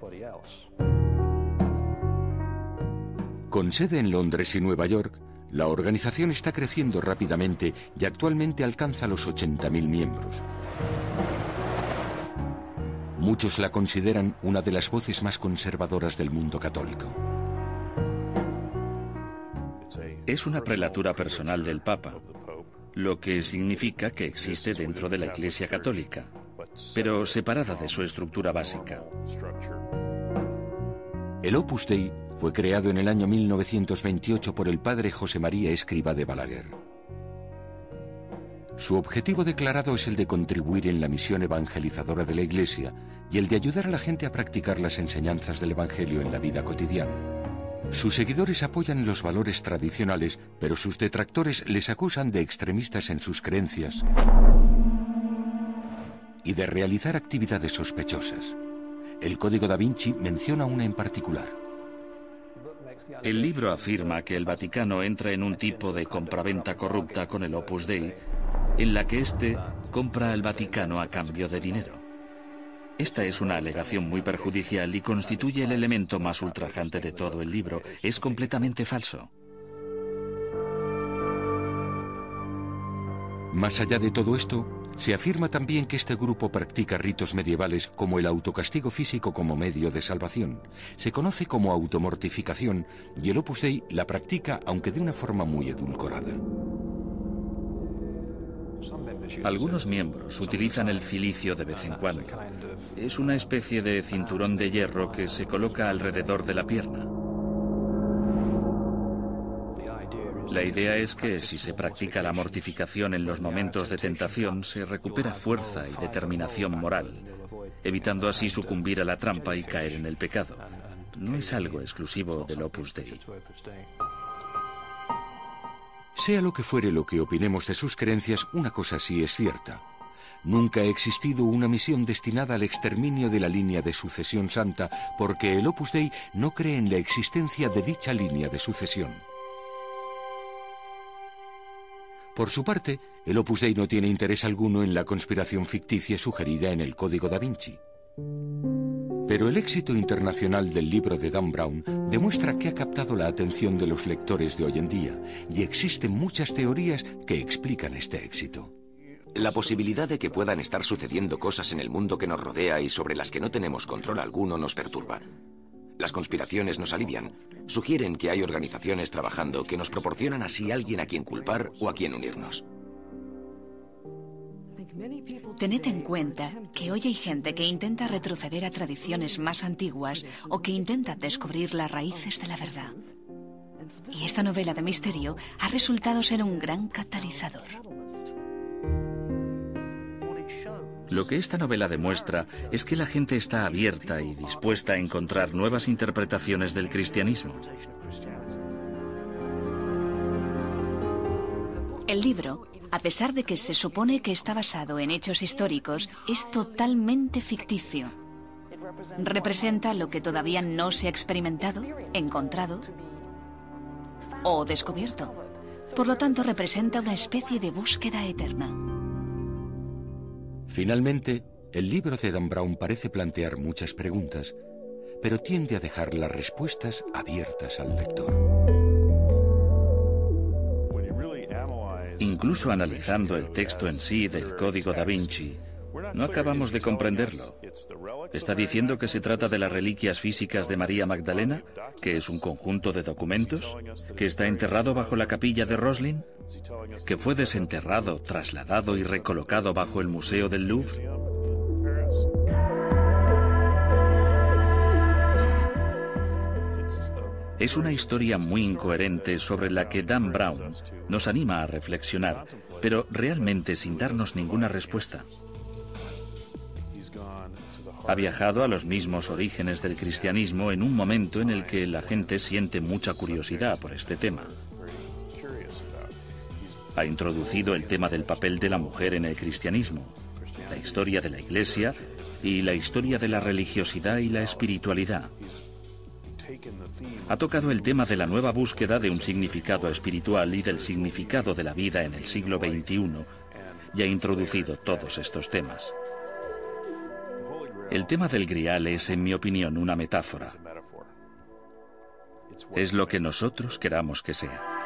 Con sede en Londres y Nueva York, la organización está creciendo rápidamente y actualmente alcanza los 80.000 miembros. Muchos la consideran una de las voces más conservadoras del mundo católico. Es una prelatura personal del Papa, lo que significa que existe dentro de la Iglesia Católica, pero separada de su estructura básica. El Opus Dei fue creado en el año 1928 por el padre José María Escrivá de Balaguer. Su objetivo declarado es el de contribuir en la misión evangelizadora de la Iglesia y el de ayudar a la gente a practicar las enseñanzas del Evangelio en la vida cotidiana. Sus seguidores apoyan los valores tradicionales, pero sus detractores les acusan de extremistas en sus creencias y de realizar actividades sospechosas. El Código da Vinci menciona una en particular. El libro afirma que el Vaticano entra en un tipo de compraventa corrupta con el Opus Dei, en la que éste compra al Vaticano a cambio de dinero. Esta es una alegación muy perjudicial y constituye el elemento más ultrajante de todo el libro. Es completamente falso. Más allá de todo esto, se afirma también que este grupo practica ritos medievales como el autocastigo físico como medio de salvación. Se conoce como automortificación y el Opus Dei la practica, aunque de una forma muy edulcorada. Algunos miembros utilizan el cilicio de vez en cuando. Es una especie de cinturón de hierro que se coloca alrededor de la pierna. La idea es que si se practica la mortificación en los momentos de tentación, se recupera fuerza y determinación moral, evitando así sucumbir a la trampa y caer en el pecado. No es algo exclusivo del Opus Dei. Sea lo que fuere lo que opinemos de sus creencias, una cosa sí es cierta. Nunca ha existido una misión destinada al exterminio de la línea de sucesión santa, porque el Opus Dei no cree en la existencia de dicha línea de sucesión. Por su parte, el Opus Dei no tiene interés alguno en la conspiración ficticia sugerida en el Código da Vinci. Pero el éxito internacional del libro de Dan Brown demuestra que ha captado la atención de los lectores de hoy en día, y existen muchas teorías que explican este éxito. La posibilidad de que puedan estar sucediendo cosas en el mundo que nos rodea y sobre las que no tenemos control alguno nos perturba. Las conspiraciones nos alivian, sugieren que hay organizaciones trabajando que nos proporcionan así alguien a quien culpar o a quien unirnos. Tened en cuenta que hoy hay gente que intenta retroceder a tradiciones más antiguas o que intenta descubrir las raíces de la verdad. Y esta novela de misterio ha resultado ser un gran catalizador. Lo que esta novela demuestra es que la gente está abierta y dispuesta a encontrar nuevas interpretaciones del cristianismo. El libro, a pesar de que se supone que está basado en hechos históricos, es totalmente ficticio. Representa lo que todavía no se ha experimentado, encontrado o descubierto. Por lo tanto, representa una especie de búsqueda eterna. Finalmente, el libro de Dan Brown parece plantear muchas preguntas, pero tiende a dejar las respuestas abiertas al lector. Incluso analizando el texto en sí del Código da Vinci, no acabamos de comprenderlo. ¿Está diciendo que se trata de las reliquias físicas de María Magdalena, que es un conjunto de documentos, que está enterrado bajo la capilla de Roslin, que fue desenterrado, trasladado y recolocado bajo el Museo del Louvre? Es una historia muy incoherente sobre la que Dan Brown nos anima a reflexionar, pero realmente sin darnos ninguna respuesta. Ha viajado a los mismos orígenes del cristianismo en un momento en el que la gente siente mucha curiosidad por este tema. Ha introducido el tema del papel de la mujer en el cristianismo, la historia de la Iglesia y la historia de la religiosidad y la espiritualidad. Ha tocado el tema de la nueva búsqueda de un significado espiritual y del significado de la vida en el siglo XXI y ha introducido todos estos temas. El tema del Grial es, en mi opinión, una metáfora. Es lo que nosotros queramos que sea.